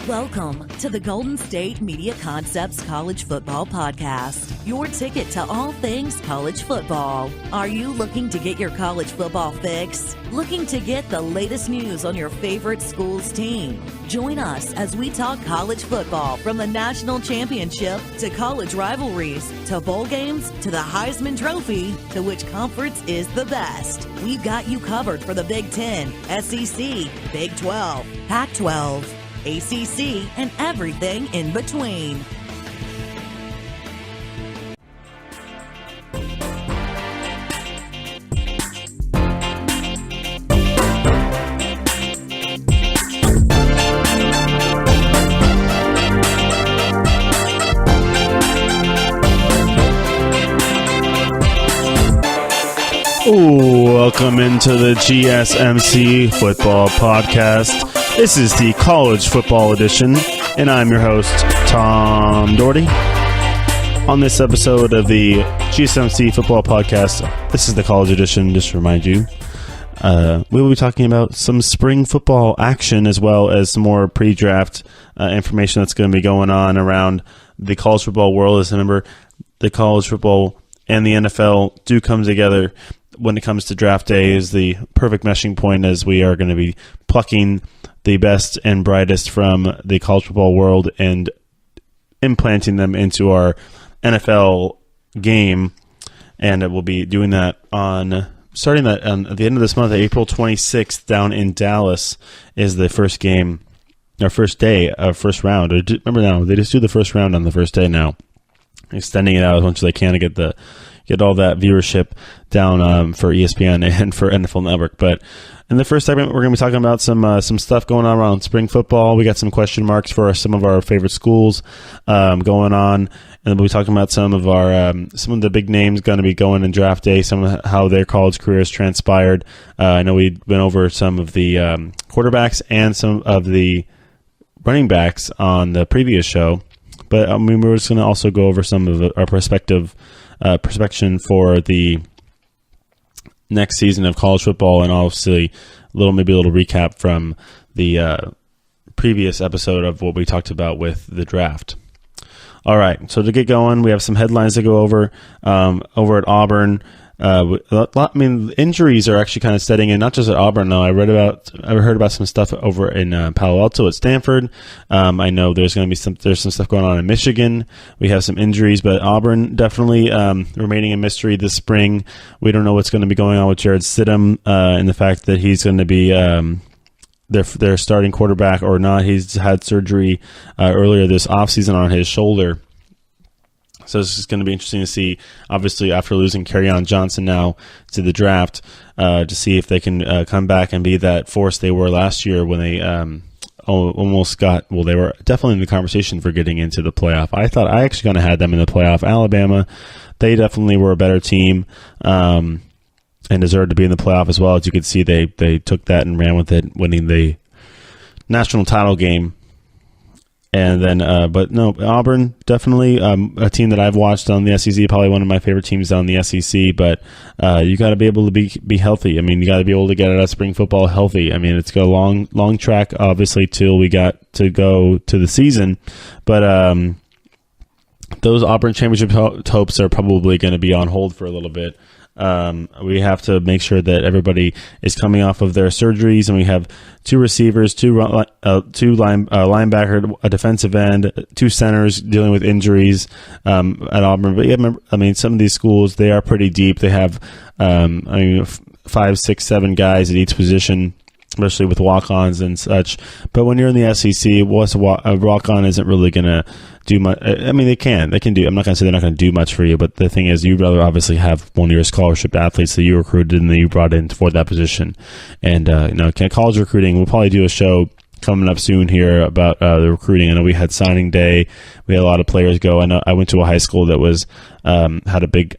Welcome to the Golden State Media Concepts College Football Podcast, your ticket to all things college football. Are you looking to get your college football fix? Looking to get the latest news on your favorite school's team? Join us as we talk college football from the national championship to college rivalries to bowl games to the Heisman Trophy to which conference is the best. We've got you covered for the Big Ten, SEC, Big 12, Pac-12, ACC, and everything in between. Welcome into the GSMC Football Podcast. This is the College Football Edition, and I'm your host, Tom Dougherty. On this episode of the GSMC Football Podcast, this is the College Edition, just to remind you, we will be talking about some spring football action as well as some more pre-draft information that's going to be going on around the college football world. As remember, the college football and the NFL do come together when it comes to draft day is the perfect meshing point, as we are going to be plucking the best and brightest from the college football world and implanting them into our NFL game. And we'll be doing that starting at the end of this month, April 26th, down in Dallas is the first game, our first day of first round. Remember now, they just do the first round on the first day now, extending it out as much as they can to get all that viewership down for ESPN and for NFL Network. But in the first segment, we're going to be talking about some stuff going on around spring football. We got some question marks for some of our favorite schools going on, and we'll be talking about some of the big names going to be going in draft day, some of how their college careers transpired. I know we went over some of the quarterbacks and some of the running backs on the previous show, but we're just going to also go over some of our perspection for the next season of college football, and obviously maybe a little recap from the previous episode of what we talked about with the draft. All right, so to get going, we have some headlines to go over at Auburn. Injuries are actually kind of setting in, not just at Auburn, though. I heard about some stuff over in Palo Alto at Stanford. I know there's some stuff going on in Michigan. We have some injuries, but Auburn definitely remaining a mystery this spring. We don't know what's going to be going on with Jared Stidham and the fact that he's going to be their starting quarterback or not. He's had surgery earlier this offseason on his shoulder. So this is going to be interesting to see, obviously, after losing Kerryon Johnson now to the draft, to see if they can come back and be that force they were last year when they they were definitely in the conversation for getting into the playoff. I actually kind of had them in the playoff. Alabama, they definitely were a better team and deserved to be in the playoff as well. As you could see, they took that and ran with it, winning the national title game. And then, but no, Auburn, definitely a team that I've watched on the SEC, probably one of my favorite teams on the SEC, but you got to be able to be healthy. I mean, you got to be able to get out of spring football healthy. I mean, it's got a long track, obviously, till we got to go to the season, but those Auburn championship hopes are probably going to be on hold for a little bit. We have to make sure that everybody is coming off of their surgeries, and we have two receivers, two linebacker, a defensive end, two centers dealing with injuries at Auburn. But yeah, some of these schools, they are pretty deep. They have 5, 6, 7 guys at each position, especially with walk-ons and such. But when you're in the SEC, a walk-on isn't really going to do much. I mean, they can do. I'm not going to say they're not going to do much for you, but the thing is, you'd rather obviously have one of your scholarship athletes that you recruited and that you brought in for that position. And college recruiting, we'll probably do a show coming up soon here about the recruiting. I know we had signing day. We had a lot of players go. I know I went to a high school that was had a big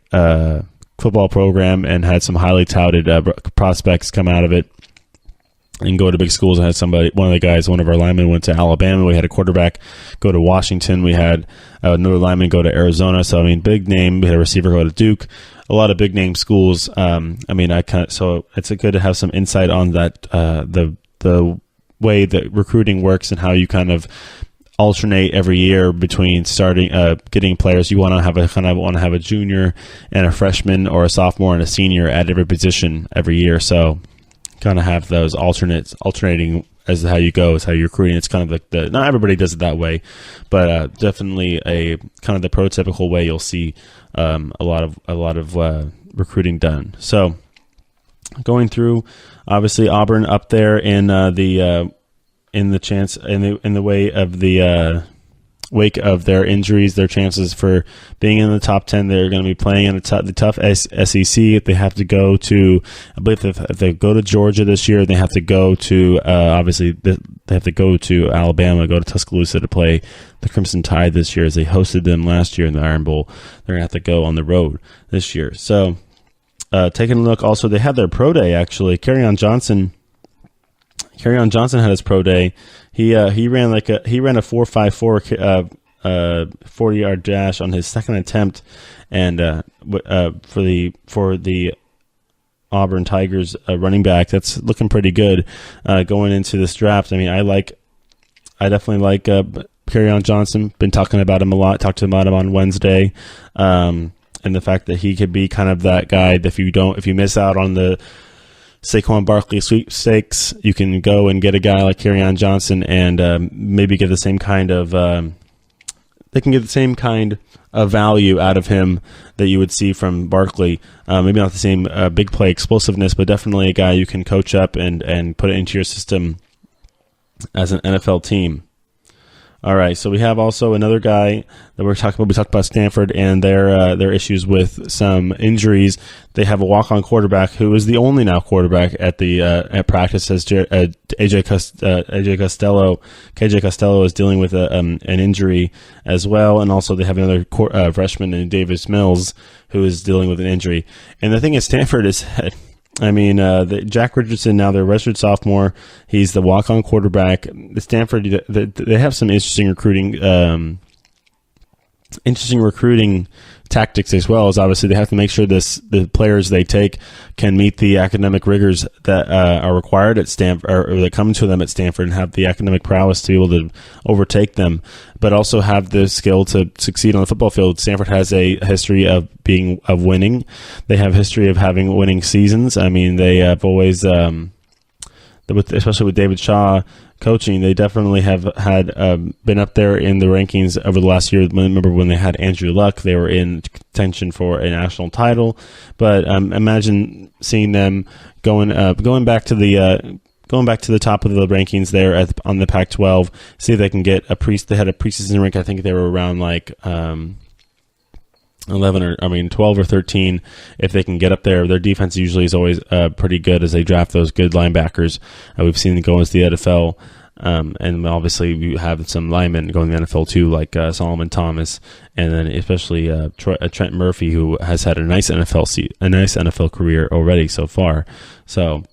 football program and had some highly touted prospects come out of it and go to big schools. I had one of our linemen went to Alabama. We had a quarterback go to Washington. We had another lineman go to Arizona. So, I mean, big name. We had a receiver go to Duke. A lot of big name schools. So it's good to have some insight on that, the way that recruiting works and how you kind of alternate every year between getting players. You want to have a junior and a freshman, or a sophomore and a senior at every position every year. So kind of have those alternating as how you go, is how you're recruiting. It's kind of like not everybody does it that way, but definitely a kind of the prototypical way you'll see a lot of recruiting done. So going through, obviously Auburn up there in the wake of their injuries, their chances for being in the top 10. They're going to be playing in the tough SEC. They have to go to, I believe, if they go to Georgia this year, they have to go to obviously they have to go to Alabama, go to Tuscaloosa to play the Crimson Tide this year, as they hosted them last year in the Iron Bowl. They're going to have to go on the road this year. So taking a look, also they had their pro day actually. Kerryon Johnson had his pro day. He ran a 4.54 40-yard dash on his second attempt, and for the Auburn Tigers running back, that's looking pretty good going into this draft. I mean, I definitely like Kerryon Johnson. Been talking about him a lot. Talked about him on Wednesday, and the fact that he could be kind of that guy that if you miss out on the Saquon Barkley sweepstakes, you can go and get a guy like Kerryon Johnson and maybe get the same kind of they can get the same kind of value out of him that you would see from Barkley. Maybe not the same big play explosiveness, but definitely a guy you can coach up and put it into your system as an NFL team. All right, so we have also another guy that we're talking about. We talked about Stanford and their issues with some injuries. They have a walk-on quarterback who is the only now quarterback at practice, as KJ Costello is dealing with an injury as well, and also they have another freshman in Davis Mills who is dealing with an injury. And the thing is, Stanford is. Jack Richardson, now their redshirt sophomore, he's the walk-on quarterback. The Stanford, they have some interesting recruiting tactics as well. As obviously they have to make sure the players they take can meet the academic rigors that are required at Stanford, or that come to them at Stanford, and have the academic prowess to be able to overtake them, but also have the skill to succeed on the football field. Stanford has a history of winning. They have a history of having winning seasons. I mean, they have always, especially with David Shaw coaching, they definitely have had been up there in the rankings over the last year. Remember when they had Andrew Luck, they were in contention for a national title. But imagine seeing them going back to the top of the rankings there on the Pac-12. See if they can get they had a preseason rank. I think they were around like 12 or 13. If they can get up there, their defense usually is always pretty good as they draft those good linebackers. We've seen them go into the NFL, and obviously we have some linemen going to the NFL too, like Solomon Thomas, and then especially Trent Murphy, who has had a nice NFL career already so far. So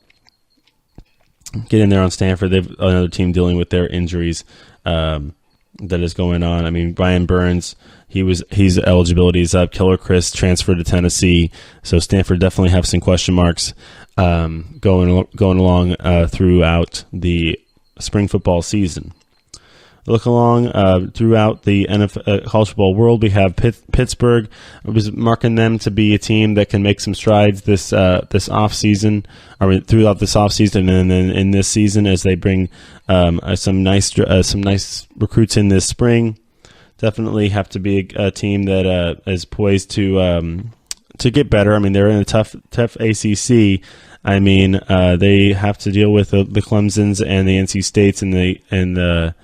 get in there on Stanford. They've another team dealing with their injuries that is going on. I mean, Brian Burns, his eligibility is up. Killer Chris transferred to Tennessee, so Stanford definitely have some question marks going along throughout the spring football season. Look along throughout the NFL, college football world. We have Pittsburgh. I was marking them to be a team that can make some strides this off season, throughout this off season, and then in this season as they bring some nice recruits in this spring. Definitely have to be a team that is poised to get better. I mean, they're in a tough ACC. I mean, they have to deal with the Clemsons and the NC States and the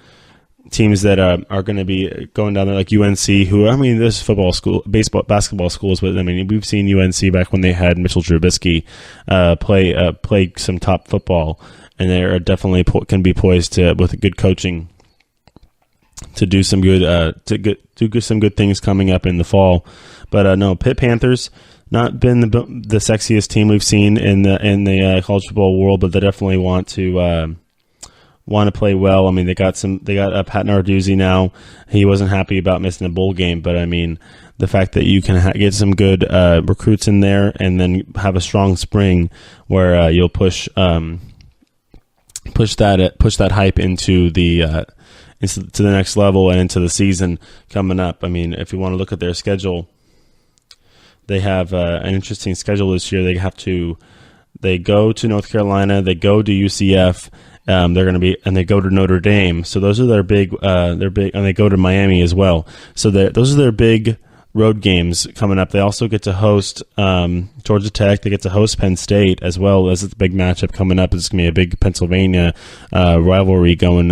teams that are going to be going down there, like UNC, who, I mean, this basketball schools, but I mean, we've seen UNC back when they had Mitchell Trubisky play some top football, and they are definitely can be poised to, with good coaching, to do some good some good things coming up in the fall. But no, Pitt Panthers, not been the sexiest team we've seen in the college football world, but they definitely want to play well. I mean, they got Pat Narduzzi now. He wasn't happy about missing a bowl game, but I mean, the fact that you can get some good recruits in there and then have a strong spring where you'll push push that hype into the next level and into the season coming up. I mean, if you want to look at their schedule, they have an interesting schedule this year. They go to North Carolina, they go to UCF, they go to Notre Dame. So those are their big, and they go to Miami as well. So those are their big road games coming up. They also get to host Georgia Tech. They get to host Penn State as well. As the big matchup coming up. It's going to be a big Pennsylvania rivalry going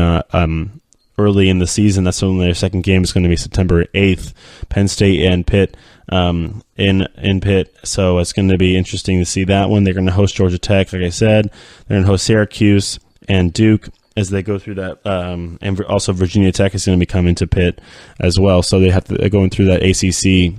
early in the season. That's only their second game. Is going to be September 8th. Penn State and Pitt in Pitt. So it's going to be interesting to see that one. They're going to host Georgia Tech, like I said. They're going to host Syracuse and Duke as they go through that, and also Virginia Tech is going to be coming to Pitt as well. So they're going through that ACC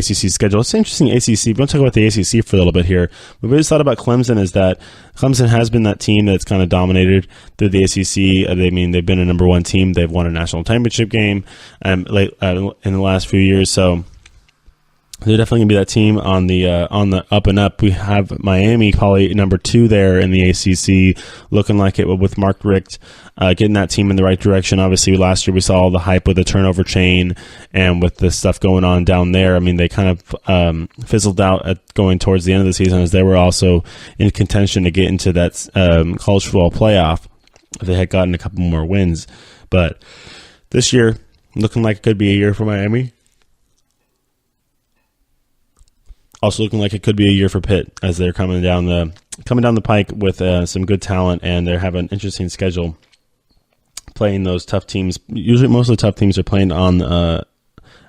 schedule. It's interesting, ACC. We want to talk about the ACC for a little bit here. What we just thought about Clemson is that Clemson has been that team that's kind of dominated through the ACC. They've been a number one team. They've won a national championship game in the last few years. So they're definitely going to be that team on the up and up. We have Miami probably number 2 there in the ACC, looking like it with Mark Richt getting that team in the right direction. Obviously, last year we saw all the hype with the turnover chain and with the stuff going on down there. I mean, they kind of fizzled out at going towards the end of the season as they were also in contention to get into that college football playoff if they had gotten a couple more wins. But this year, looking like it could be a year for Miami. Also looking like it could be a year for Pitt as they're coming down the pike with some good talent, and they have an interesting schedule playing those tough teams. Usually most of the tough teams are playing on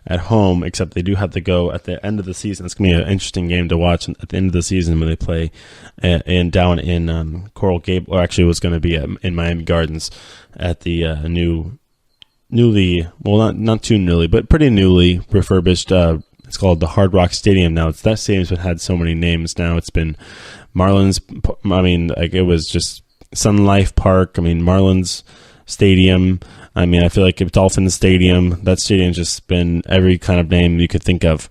at home, except they do have to go at the end of the season. It's going to be an interesting game to watch at the end of the season when they play down in Coral Gables, or actually it was going to be in Miami Gardens at the not too newly, but pretty newly refurbished it's called the Hard Rock Stadium now. That stadium's had so many names now. It's been Marlins. I mean, like it was just Sun Life Park. I mean, Marlins Stadium. I mean, I feel like if Dolphins Stadium. That stadium's just been every kind of name you could think of.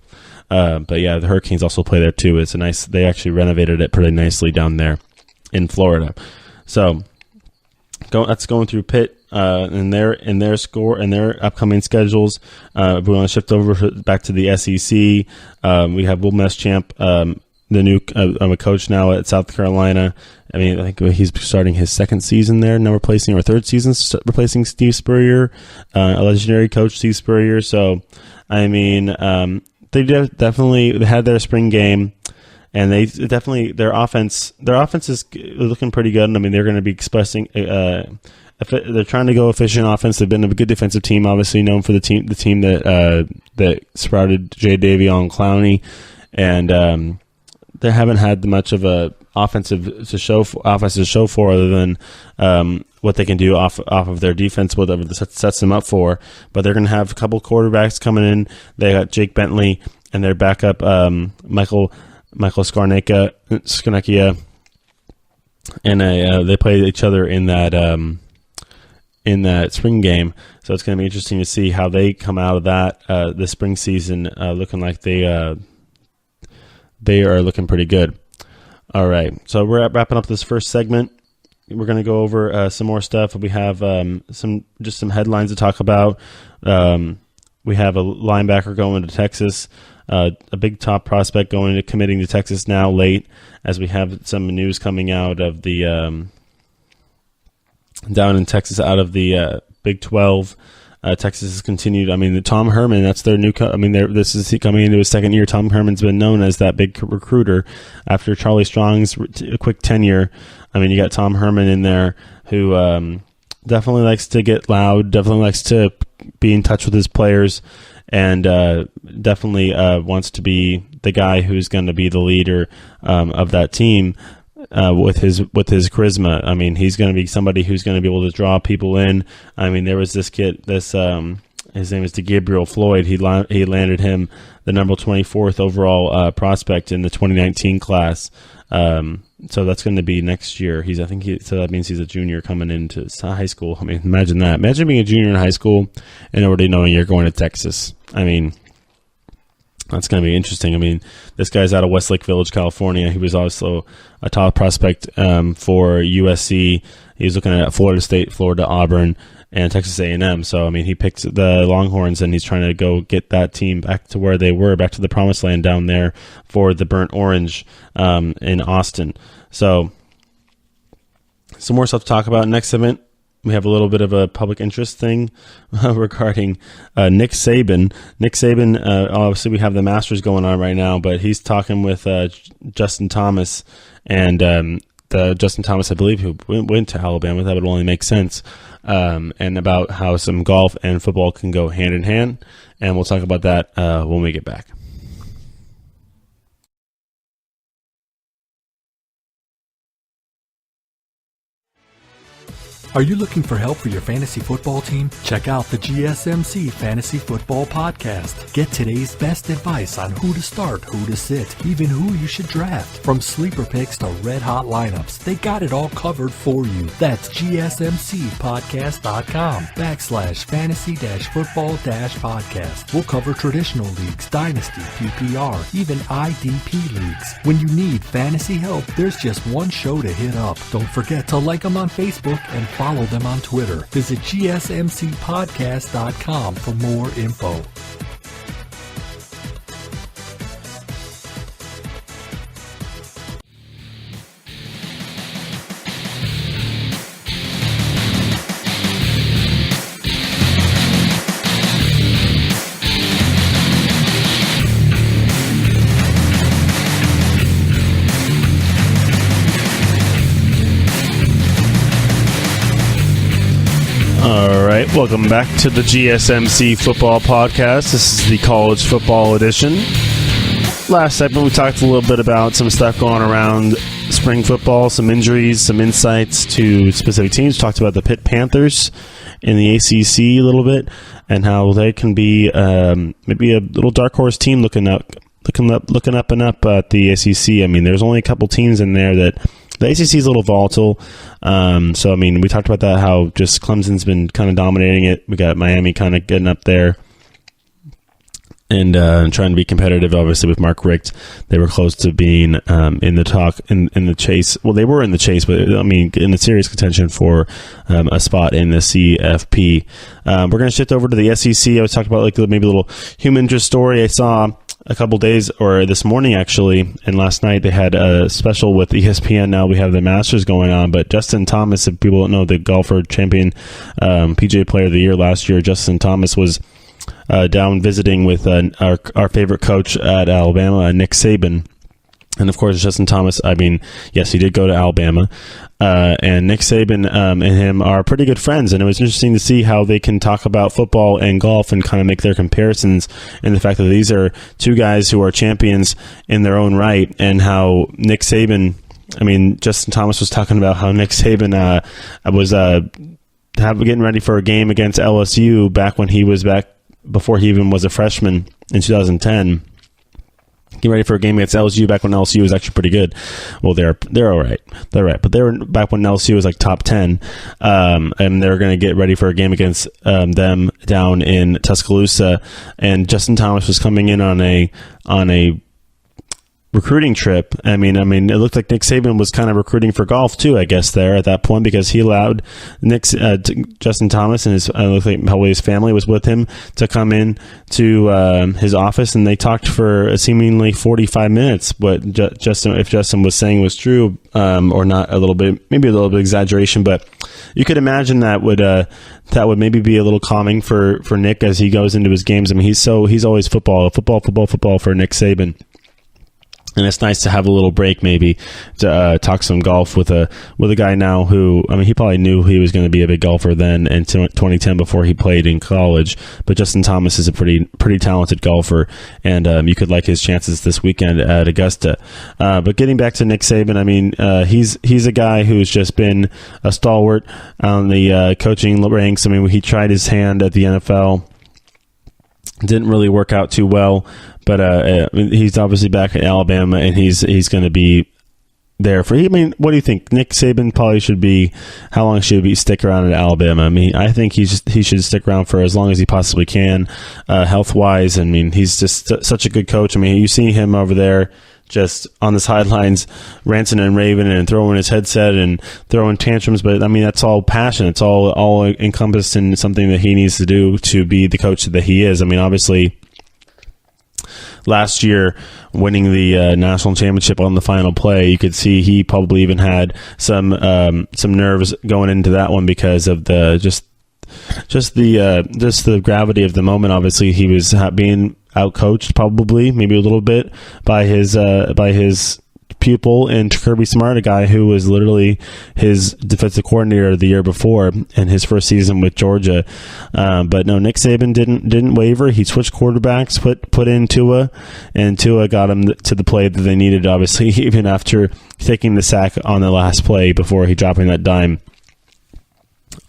But yeah, the Hurricanes also play there too. It's a nice. They actually renovated it pretty nicely down there in Florida. So that's going through Pitt. In their score and their upcoming schedules. If we want to shift over back to the SEC, we have Will Muschamp, the new coach now at South Carolina. I mean, I think he's starting his second season there, now third season replacing Steve Spurrier, a legendary coach, Steve Spurrier. So, I mean, they definitely had their spring game. And their offense is looking pretty good. And I mean, they're going to be expressing. They're trying to go efficient offense. They've been a good defensive team, obviously known for the team that sprouted Jay Davion Clowney, and they haven't had much of a offensive to show for other than what they can do off of their defense, whatever sets them up for. But they're going to have a couple quarterbacks coming in. They got Jake Bentley and their backup Michael Skarnakia, and they play each other in that spring game. So it's going to be interesting to see how they come out of that the spring season, looking like they are looking pretty good. All right, so we're wrapping up this first segment. We're going to go over some more stuff. We have some headlines to talk about. We have a linebacker going to Texas. A big top prospect committing to Texas now late, as we have some news coming out of the down in Texas out of the Big 12. Texas has continued. I mean, Tom Herman, that's their new. This is coming into his second year. Tom Herman's been known as that big recruiter after Charlie Strong's quick tenure. I mean, you got Tom Herman in there who definitely likes to get loud, definitely likes to be in touch with his players, and definitely wants to be the guy who's going to be the leader of that team with his charisma. I mean, he's going to be somebody who's going to be able to draw people in. I mean, there was this kid, his name is DeGabriel Floyd. He landed him the number 24th overall prospect in the 2019 class. So that's going to be next year. So that means he's a junior coming into high school. I mean, imagine that. Imagine being a junior in high school and already knowing you're going to Texas. I mean, That's going to be interesting. I mean, this guy's out of Westlake Village, California. He was also a top prospect for USC. He was looking at Florida State, Florida, Auburn, and Texas A&M. So, I mean, he picked the Longhorns, and he's trying to go get that team back to where they were, back to the promised land down there for the Burnt Orange in Austin. So, some more stuff to talk about. Next event, we have a little bit of a public interest thing regarding Nick Saben. Nick Saben, obviously we have the Masters going on right now, but he's talking with Justin Thomas, and Justin Thomas, I believe, who went to Alabama. That would only make sense. And about how some golf and football can go hand in hand. And we'll talk about that when we get back. Are you looking for help for your fantasy football team? Check out the GSMC Fantasy Football Podcast. Get today's best advice on who to start, who to sit, even who you should draft. From sleeper picks to red-hot lineups, they got it all covered for you. That's gsmcpodcast.com/fantasy-football-podcast. We'll cover traditional leagues, dynasty, PPR, even IDP leagues. When you need fantasy help, there's just one show to hit up. Don't forget to like them on Facebook and follow them on Twitter. Visit gsmcpodcast.com for more info. All right, welcome back to the GSMC Football Podcast. This is the College Football Edition. Last segment, we talked a little bit about some stuff going around spring football, some injuries, some insights to specific teams. We talked about the Pitt Panthers in the ACC a little bit, and how they can be maybe a little dark horse team looking up and up at the ACC. I mean, there's only a couple teams in there that. The ACC is a little volatile. So, I mean, we talked about that, how just Clemson's been kind of dominating it. We got Miami kind of getting up there and trying to be competitive, obviously, with Mark Richt. They were close to being in the chase. Well, they were in the chase, but, I mean, in the serious contention for a spot in the CFP. We're going to shift over to the SEC. I was talking about, like, maybe a little human interest story I saw a couple days, or this morning actually, and last night they had a special with ESPN. Now we have the Masters going on, but Justin Thomas, if people don't know, the golfer champion, PGA Player of the Year last year, Justin Thomas was down visiting with our favorite coach at Alabama, Nick Saben. And of course, Justin Thomas, I mean, yes, he did go to Alabama. And Nick Saben and him are pretty good friends. And it was interesting to see how they can talk about football and golf and kind of make their comparisons. And the fact that these are two guys who are champions in their own right. And how Nick Saben, I mean, Justin Thomas was talking about how Nick Saben was getting ready for a game against LSU back when he was back before he even was a freshman in 2010. Getting ready for a game against LSU back when LSU was actually pretty good. Well, they're all right. They're right. But they were back when LSU was like top 10. And they're going to get ready for a game against them down in Tuscaloosa. And Justin Thomas was coming in on a recruiting trip. I mean, it looked like Nick Saben was kind of recruiting for golf too, I guess, there at that point, because he allowed Justin Thomas and looked like probably his family was with him to come in to his office, and they talked for seemingly 45 minutes. What if Justin was saying was true, or not, maybe a little bit exaggeration, but you could imagine that would maybe be a little calming for Nick as he goes into his games. I mean, he's always football for Nick Saben. And it's nice to have a little break, maybe, to talk some golf with a guy now who, I mean, he probably knew he was going to be a big golfer then in 2010 before he played in college. But Justin Thomas is a pretty talented golfer, and you could like his chances this weekend at Augusta. But getting back to Nick Saben, I mean, he's a guy who's just been a stalwart on the coaching ranks. I mean, he tried his hand at the NFL. Didn't really work out too well, but he's obviously back at Alabama, and he's going to be there for. I mean, what do you think? Nick Saban probably should be. How long should he stick around at Alabama? I mean, I think he should stick around for as long as he possibly can, health wise. I mean, he's just such a good coach. I mean, you see him over there just on the sidelines, ranting and raving and throwing his headset and throwing tantrums. But I mean, that's all passion. It's all encompassed in something that he needs to do to be the coach that he is. I mean, obviously, last year, winning the national championship on the final play, you could see he probably even had some nerves going into that one because of the just the gravity of the moment. Obviously, he was being outcoached, probably maybe a little bit by his pupil in Kirby Smart, a guy who was literally his defensive coordinator the year before in his first season with Georgia. But no, Nick Saban didn't waver. He switched quarterbacks, put in Tua, and Tua got him to the play that they needed, obviously, even after taking the sack on the last play before he dropping that dime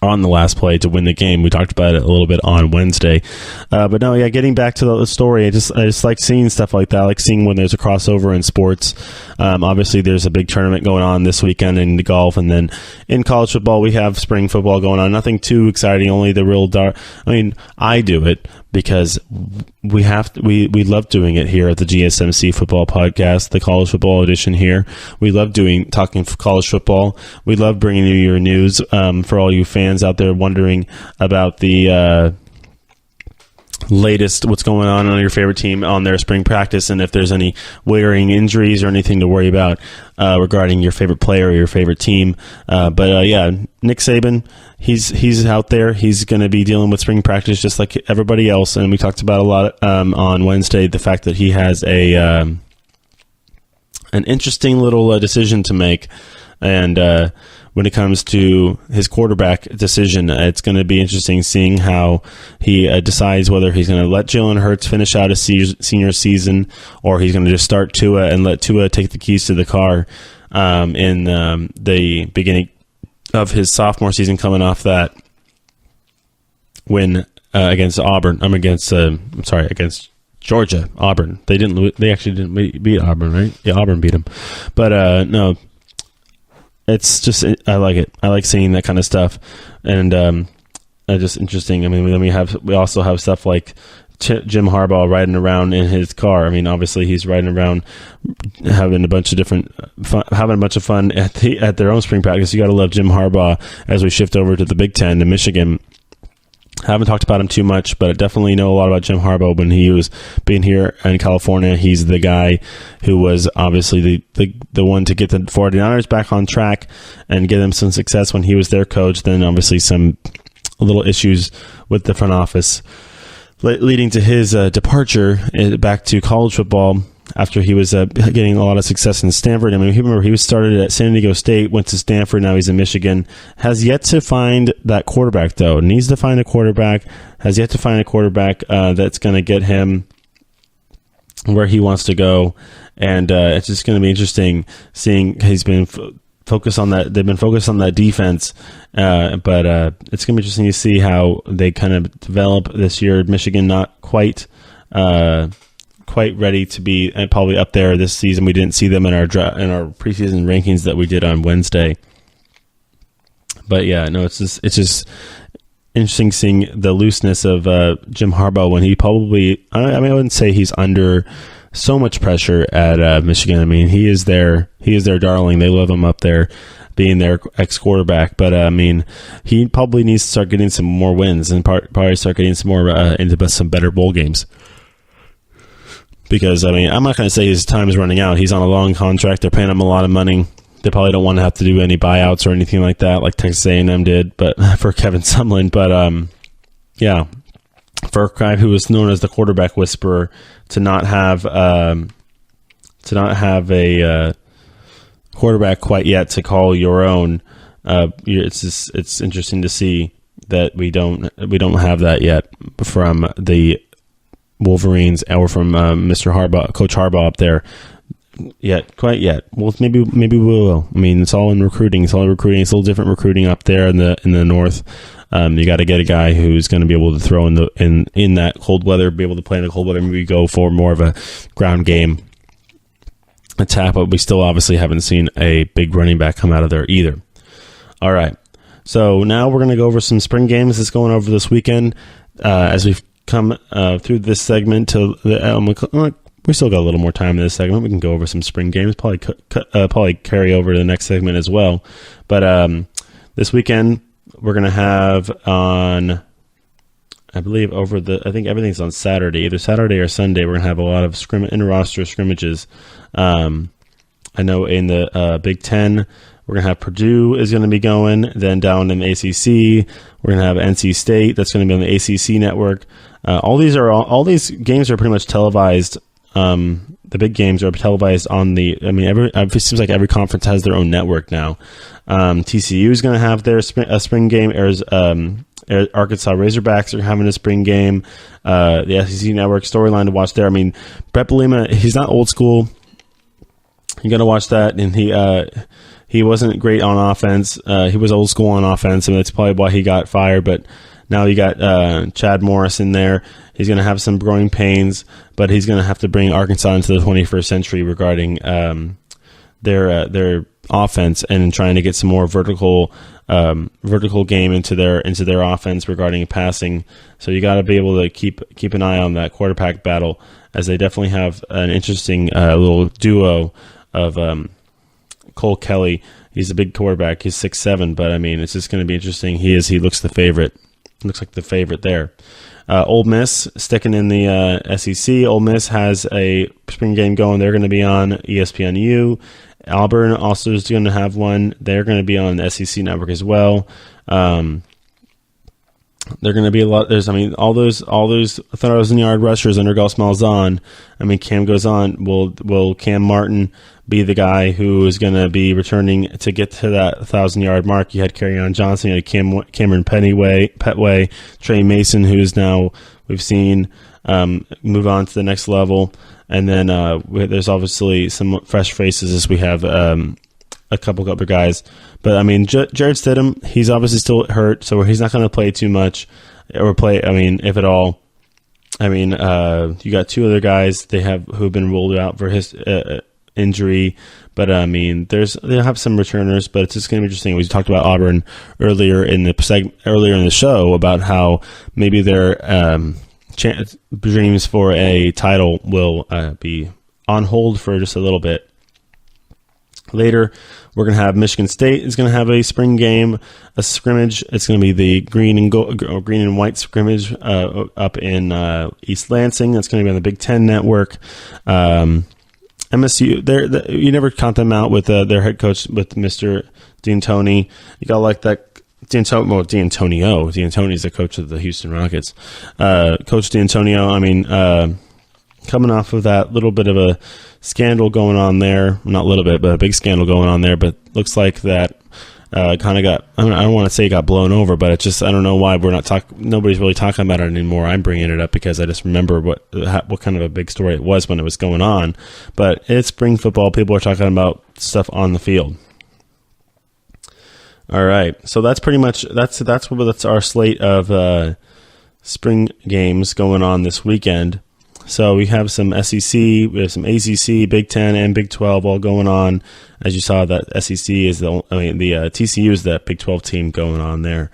on the last play to win the game. We talked about it a little bit on Wednesday. But no, yeah, getting back to the story, I just like seeing stuff like that. I like seeing when there's a crossover in sports. Obviously, there's a big tournament going on this weekend in the golf, and then in college football, we have spring football going on. Nothing too exciting, only the real dark. I mean, I do it because we love doing it here at the GSMC Football Podcast, the college football edition here. We love talking college football. We love bringing you your news for all you fans out there wondering about the latest, what's going on your favorite team on their spring practice, and if there's any worrying injuries or anything to worry about regarding your favorite player or your favorite team. But Nick Saban, he's out there. He's going to be dealing with spring practice just like everybody else, and we talked about a lot on Wednesday, the fact that he has an interesting little decision to make, and when it comes to his quarterback decision, it's going to be interesting seeing how he decides whether he's going to let Jalen Hurts finish out his senior season, or he's going to just start Tua and let Tua take the keys to the car in the beginning of his sophomore season, coming off that win against Auburn. Against Georgia. Auburn. They actually didn't beat Auburn, right? Yeah, Auburn beat them. But no. It's just, I like it. I like seeing that kind of stuff, and just interesting. I mean, we also have stuff like Jim Harbaugh riding around in his car. I mean, obviously he's riding around having a bunch of fun at their own spring practice. You got to love Jim Harbaugh. As we shift over to the Big Ten to Michigan, I haven't talked about him too much, but I definitely know a lot about Jim Harbaugh when he was being here in California. He's the guy who was obviously the one to get the 49ers back on track and get them some success when he was their coach. Then obviously some little issues with the front office leading to his departure back to college football after he was getting a lot of success in Stanford. I mean, remember, he was started at San Diego State, went to Stanford, now he's in Michigan. Has yet to find that quarterback, though. Needs to find a quarterback. Has yet to find a quarterback that's going to get him where he wants to go. And it's just going to be interesting seeing he's been focused on that. They've been focused on that defense. But it's going to be interesting to see how they kind of develop this year. Michigan not quite ready to be probably up there this season. We didn't see them in our preseason rankings that we did on Wednesday. But yeah, no, it's just interesting seeing the looseness of Jim Harbaugh when he probably, I wouldn't say he's under so much pressure at Michigan. I mean, he is their darling. They love him up there being their ex-quarterback. But I mean, he probably needs to start getting some more wins and probably start getting some more into some better bowl games. Because, I mean, I'm not going to say his time is running out. He's on a long contract. They're paying him a lot of money. They probably don't want to have to do any buyouts or anything like that, like Texas A&M did, but for Kevin Sumlin. But, yeah, for a guy who was known as the quarterback whisperer to not have a quarterback quite yet to call your own, it's interesting to see that we don't have that yet from the Wolverines or from Mr. Harbaugh, Coach Harbaugh up there quite yet. Well, maybe we will. I mean, it's all in recruiting. It's a little different recruiting up there in the north. You got to get a guy who's going to be able to throw in that cold weather, be able to play in the cold weather. Maybe go for more of a ground game attack, but we still obviously haven't seen a big running back come out of there either. All right. So now we're going to go over some spring games that's going over this weekend. As we've come through this segment to we still got a little more time in this segment. We can go over some spring games, probably carry over to the next segment as well. But this weekend we're going to have on, I believe I think everything's on Saturday, either Saturday or Sunday. We're going to have a lot of inter-roster scrimmages. I know in the Big Ten, we're going to have Purdue is going to be going. Then down in the ACC, we're going to have NC State. That's going to be on the ACC network. All these games are pretty much televised. The big games are televised on it seems like every conference has their own network now. TCU is going to have their spring game. Arkansas Razorbacks are having a spring game. The SEC network storyline to watch there. I mean, Brett Bielema, he's not old school. You got to watch that, and he wasn't great on offense. He was old school on offense, and that's probably why he got fired. But now you got Chad Morris in there. He's going to have some growing pains, but he's going to have to bring Arkansas into the 21st century regarding their offense and trying to get some more vertical game into their offense regarding passing. So you got to be able to keep an eye on that quarterback battle, as they definitely have an interesting little duo of Cole Kelly. He's a big quarterback. He's 6'7", but I mean, it's just going to be interesting. He looks the favorite. Looks like the favorite there. Ole Miss sticking in the SEC. Ole Miss has a spring game going. They're going to be on ESPNU. Auburn also is going to have one. They're going to be on the SEC network as well. They're going to be a lot. All those 1,000-yard rushers under Gus Malzahn. I mean, Cam goes on. Will Cam Martin be the guy who is going to be returning to get to that 1,000-yard mark? You had Kerryon Johnson, you had Cameron Petway, Trey Mason, who's now we've seen move on to the next level, and then there's obviously some fresh faces as we have a couple other guys. But I mean, Jared Stidham, he's obviously still hurt, so he's not going to play too much, if at all. I mean, you got two other guys who've been ruled out for his injury, but I mean, they'll have some returners, but it's just going to be interesting. We talked about Auburn earlier in the show about how maybe their dreams for a title will be on hold for just a little bit. Later, we're going to have Michigan State is going to have a spring game, a scrimmage. It's going to be the green and white scrimmage up in East Lansing. That's going to be on the Big Ten network. MSU, you never count them out with their head coach, with Mr. D'Antoni. You got to like that. D'Antonio. D'Antoni is the coach of the Houston Rockets. Coach D'Antonio, I mean, coming off of that little bit of a scandal going on there, not a little bit, but a big scandal going on there, but looks like that kind of got, I don't want to say it got blown over, but it's just, I don't know why nobody's really talking about it anymore. I'm bringing it up because I just remember what kind of a big story it was when it was going on. But it's spring football. People are talking about stuff on the field. All right, so that's pretty much that's our slate of spring games going on this weekend. So we have some SEC, we have some ACC, Big Ten, and Big 12 all going on. As you saw, that SEC is the TCU is that Big 12 team going on there.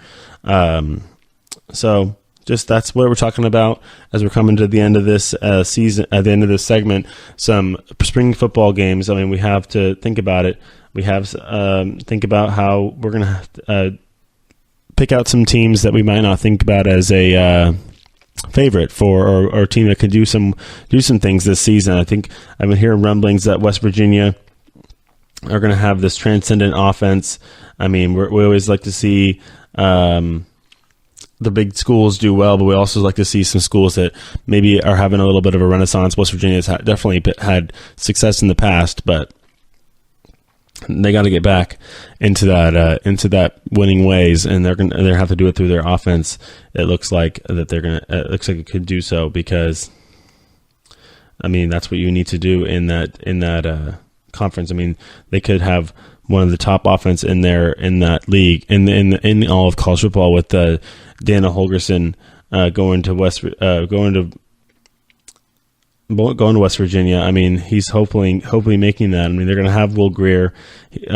So just that's what we're talking about as we're coming to the end of this season, at the end of this segment. Some spring football games. I mean, we have to think about it. We have think about how we're going to have to pick out some teams that we might not think about as a favorite for or a team that could do some things this season. I think I've been hearing rumblings that West Virginia are going to have this transcendent offense. I mean, we always like to see the big schools do well, but we also like to see some schools that maybe are having a little bit of a renaissance. West Virginia has definitely had success in the past, but they got to get back into that winning ways, and they have to do it through their offense. It looks like that it looks like it could do so, because I mean, that's what you need to do in that conference. I mean, they could have one of the top offense in that league in all of college football, with Dana Holgorsen going to going to West Virginia. I mean, he's hopefully making that. I mean, they're going to have Will Greer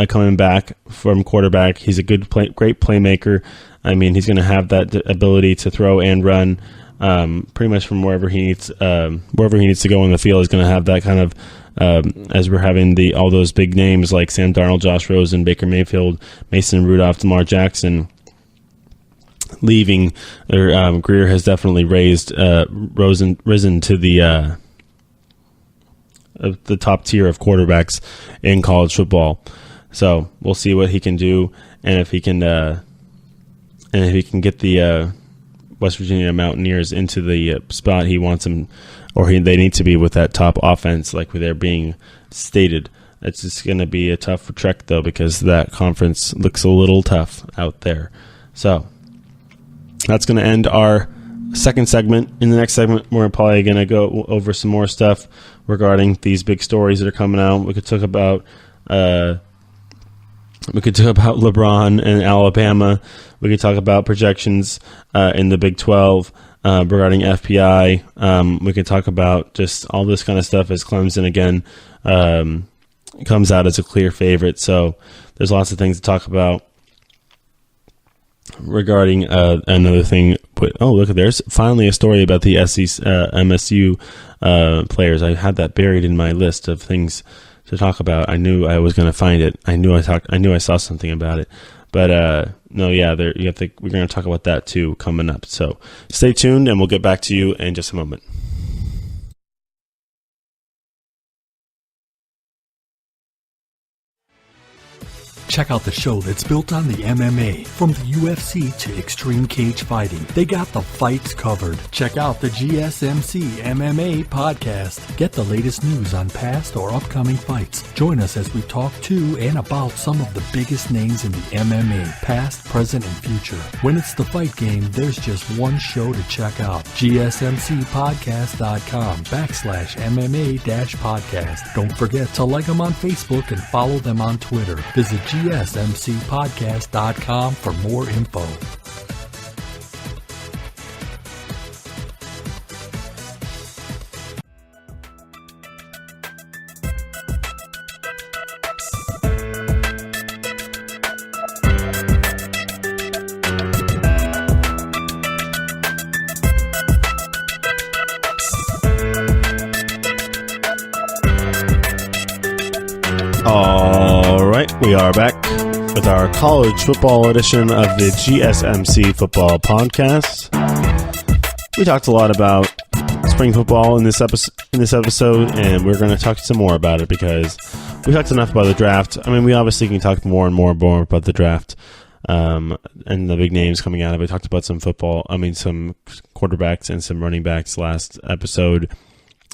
coming back from quarterback. He's a great playmaker. I mean, he's going to have that ability to throw and run pretty much from wherever he needs to go on the field. He's going to have that kind of as we're having all those big names like Sam Darnold, Josh Rosen, Baker Mayfield, Mason Rudolph, Lamar Jackson leaving. Greer has definitely risen to the top tier of quarterbacks in college football. So we'll see what he can do, and if he can get the West Virginia Mountaineers into the spot he wants them, they need to be with that top offense, like they're being stated. It's just going to be a tough trek though, because that conference looks a little tough out there. So that's going to end our second segment. In the next segment, we're probably going to go over some more stuff regarding these big stories that are coming out. We could talk about LeBron and Alabama. We could talk about projections in the Big 12 regarding FPI. We could talk about just all this kind of stuff as Clemson again comes out as a clear favorite. So there's lots of things to talk about regarding another thing. Look, there's finally a story about the MSU players. I had that buried in my list of things to talk about. I knew I was going to find it. I knew I saw something about it. But no, yeah, we're going to talk about that too coming up. So stay tuned, and we'll get back to you in just a moment. Check out the show that's built on the MMA, from the UFC to extreme cage fighting. They got the fights covered. Check out the GSMC MMA podcast. Get the latest news on past or upcoming fights. Join us as we talk to and about some of the biggest names in the MMA, past, present, and future. When it's the fight game, there's just one show to check out. GSMCpodcast.com/MMA-podcast. Don't forget to like them on Facebook and follow them on Twitter. Visit GSMCpodcast.com for more info. All right, we are back with our college football edition of the GSMC Football Podcast. We talked a lot about spring football in this episode, and we're going to talk some more about it because we talked enough about the draft. I mean, we obviously can talk more and more about the draft and the big names coming out of it. We talked about some quarterbacks and some running backs last episode.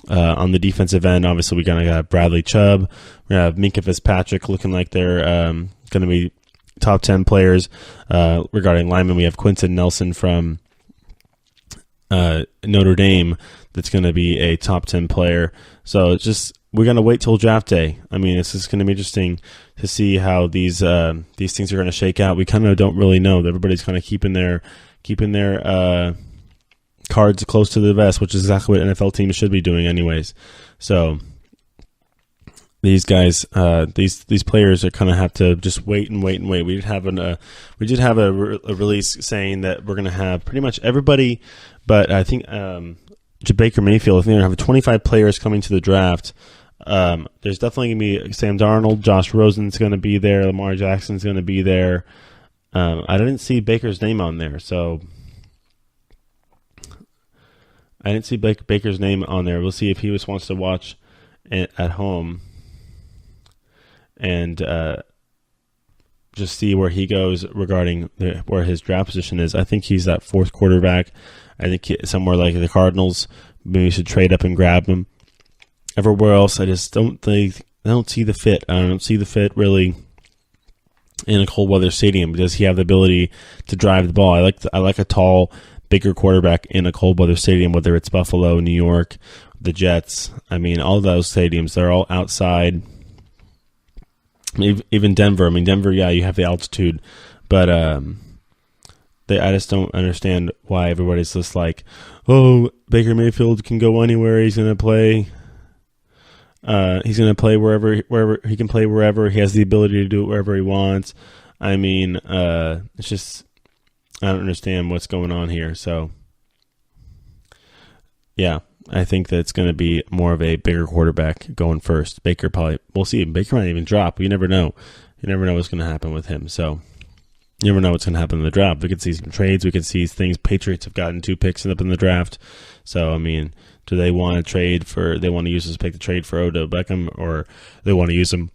On the defensive end, obviously, we got Bradley Chubb. We have Minkah Fitzpatrick looking like they're going to be top 10 players. Regarding linemen, we have Quentin Nelson from Notre Dame that's going to be a top 10 player. So we're going to wait till draft day. I mean, it's just going to be interesting to see how these things are going to shake out. We kind of don't really know. Everybody's kind of keeping their cards close to the vest, which is exactly what NFL teams should be doing anyways. So these guys, these players are kind of have to just wait and wait and wait. We did have a release saying that we're going to have pretty much everybody, but I think Baker Mayfield, I think they're going to have 25 players coming to the draft. There's definitely going to be Sam Darnold, Josh Rosen's going to be there, Lamar Jackson's going to be there. I didn't see Baker's name on there, so I didn't see Baker's name on there. We'll see if he wants to watch at home and just see where he goes regarding where his draft position is. I think he's that fourth quarterback. I think somewhere like the Cardinals, maybe you should trade up and grab him. Everywhere else, I don't see the fit. I don't see the fit really in a cold weather stadium. Does he have the ability to drive the ball? I like a tall, bigger quarterback in a cold weather stadium, whether it's Buffalo, New York, the Jets. I mean, all those stadiums, they're all outside. Even Denver. I mean, Denver, yeah, you have the altitude, but I just don't understand why everybody's just like, oh, Baker Mayfield can go anywhere. He's going to play He's going to play wherever he can play, wherever he has the ability to do it, wherever he wants. I mean, it's just, I don't understand what's going on here. So, yeah, I think that it's going to be more of a bigger quarterback going first. Baker probably, we'll see. Baker might even drop. You never know. You never know what's going to happen with him. So, you never know what's going to happen in the draft. We could see some trades. We could see things. Patriots have gotten 2 picks up in the draft. So, I mean, do they want to trade for, they want to use this pick to trade for Odell Beckham, or they want to use them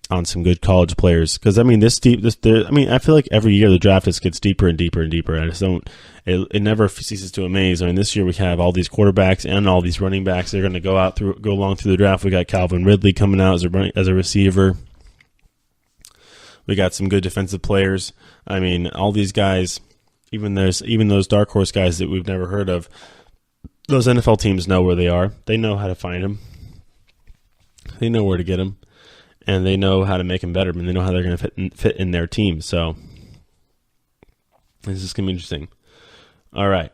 on some good college players? Because, I mean, I feel like every year the draft just gets deeper and deeper and deeper. I just don't, it never ceases to amaze. I mean, this year we have all these quarterbacks and all these running backs. They're going to go along through the draft. We got Calvin Ridley coming out as a receiver. We got some good defensive players. I mean, all these guys, even those dark horse guys that we've never heard of, those NFL teams know where they are. They know how to find them. They know where to get them, and they know how to make them better. And they know how they're going to fit in their team. So this is going to be interesting. All right.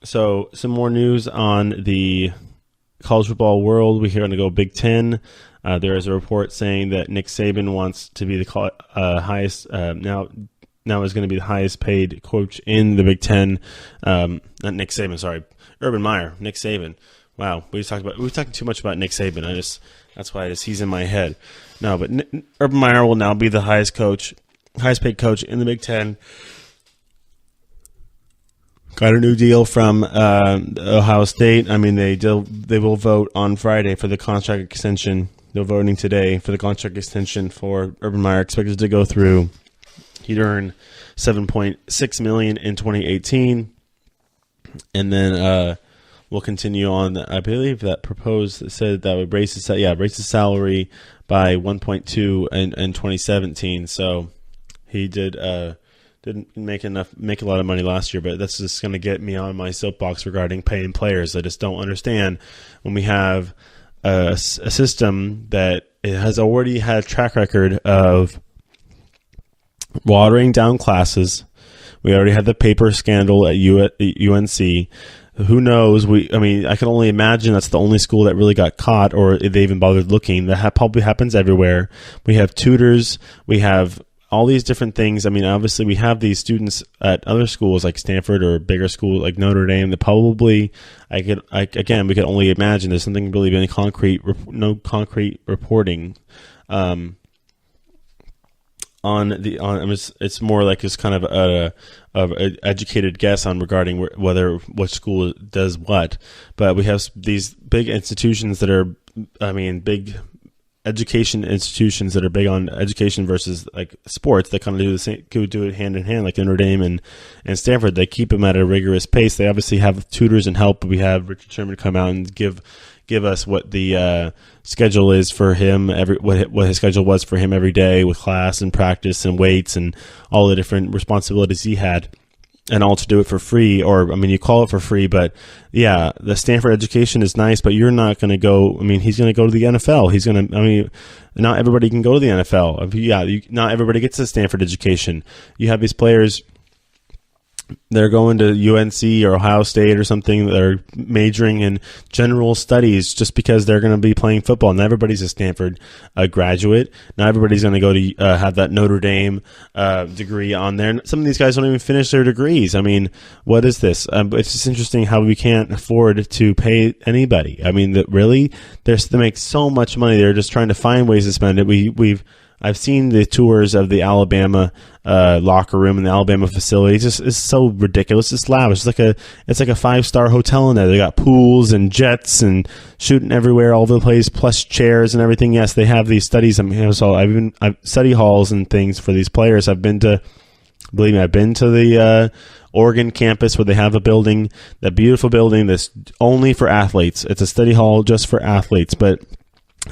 So some more news on the college football world. We're going to go Big Ten. There is a report saying that Nick Saben wants to be the highest now is going to be the highest paid coach in the Big Ten. Not Nick Saben, sorry, Urban Meyer. Nick Saben. Wow, we were talking too much about Nick Saben. That's why he's in my head. No, but Urban Meyer will now be the highest paid coach in the Big Ten. Got a new deal from Ohio State. I mean, they will vote on Friday for the contract extension. They're voting today for the contract extension for Urban Meyer, expected to go through. He'd earn $7.6 million in 2018, and then we'll continue on. I believe that proposed said that would raise his salary by 1.2 in 2017. So he didn't make a lot of money last year, but that's just going to get me on my soapbox regarding paying players. I just don't understand when we have a system that it has already had a track record of watering down classes. We already had the paper scandal at UNC. Who knows? I can only imagine that's the only school that really got caught, or they even bothered looking. That probably happens everywhere. We have tutors. We have all these different things. I mean, obviously, we have these students at other schools like Stanford or bigger schools like Notre Dame that probably, we could only imagine there's something really been no concrete reporting it's more like it's kind of an educated guess on regarding what school does what. But we have these big institutions that are, big education institutions that are big on education versus like sports that kind of do the same, could do it hand in hand, like Notre Dame and Stanford. They keep them at a rigorous pace. They obviously have tutors and help. We have Richard Sherman come out and give us what the schedule is for him, what his schedule was for him every day with class and practice and weights and all the different responsibilities he had. And all to do it for free, or, you call it for free, but yeah, the Stanford education is nice, but you're not going to go, he's going to go to the NFL. Not everybody can go to the NFL. Not everybody gets a Stanford education. You have these players, they're going to UNC or Ohio State or something. They're majoring in general studies just because they're going to be playing football. Not everybody's a Stanford graduate. Not everybody's going to go to have that Notre Dame degree on there. Some of these guys don't even finish their degrees. What is this? It's just interesting how we can't afford to pay anybody. They make so much money. They're just trying to find ways to spend it. I've seen the tours of the Alabama locker room and the Alabama facility. It's so ridiculous. It's lavish. It's like a 5-star hotel in there. They got pools and jets and shooting everywhere, all over the place, plus chairs and everything. Yes, they have these studies. I've study halls and things for these players. I've been to the Oregon campus where they have a building, that beautiful building that's only for athletes. It's a study hall just for athletes, but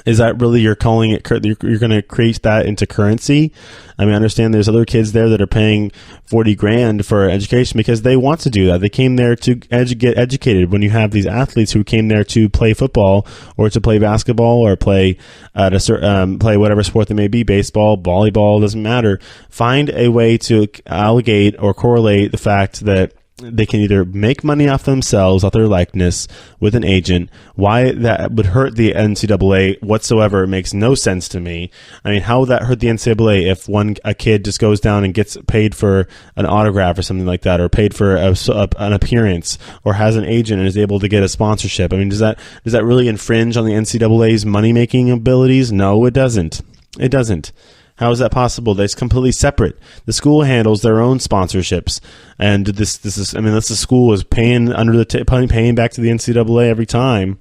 is that really, you're calling it, you're going to create that into currency? I understand there's other kids there that are paying $40,000 for education because they want to do that. They came there to get educated. When you have these athletes who came there to play football or to play basketball or play whatever sport they may be, baseball, volleyball, doesn't matter. Find a way to allegate or correlate the fact that they can either make money off themselves, off their likeness, with an agent. Why that would hurt the NCAA whatsoever makes no sense to me. I mean, how would that hurt the NCAA if a kid just goes down and gets paid for an autograph or something like that, or paid for an appearance, or has an agent and is able to get a sponsorship? I mean, does that really infringe on the NCAA's money-making abilities? No, it doesn't. It doesn't. How is that possible? That's completely separate. The school handles their own sponsorships, and this is. I mean, the school is paying paying back to the NCAA every time.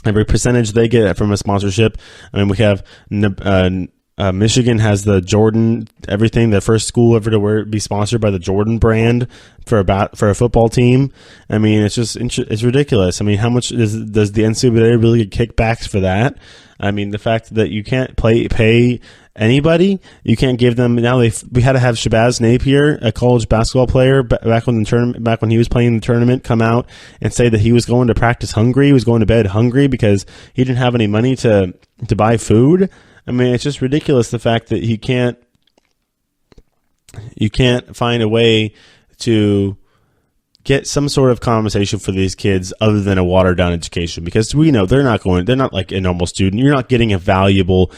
Every percentage they get from a sponsorship. I mean, we have Michigan has the Jordan everything. The first school ever to be sponsored by the Jordan brand for a football team. I mean, it's ridiculous. I mean, how much does the NCAA really get kickbacks for that? I mean, the fact that you can't pay anybody, you can't give them. Now we had to have Shabazz Napier, a college basketball player, back when he was playing the tournament, come out and say that he was going to practice hungry, he was going to bed hungry because he didn't have any money to buy food. I mean, it's just ridiculous, the fact that you can't find a way to get some sort of compensation for these kids other than a watered down education, because we know they're not like a normal student. You're not getting a valued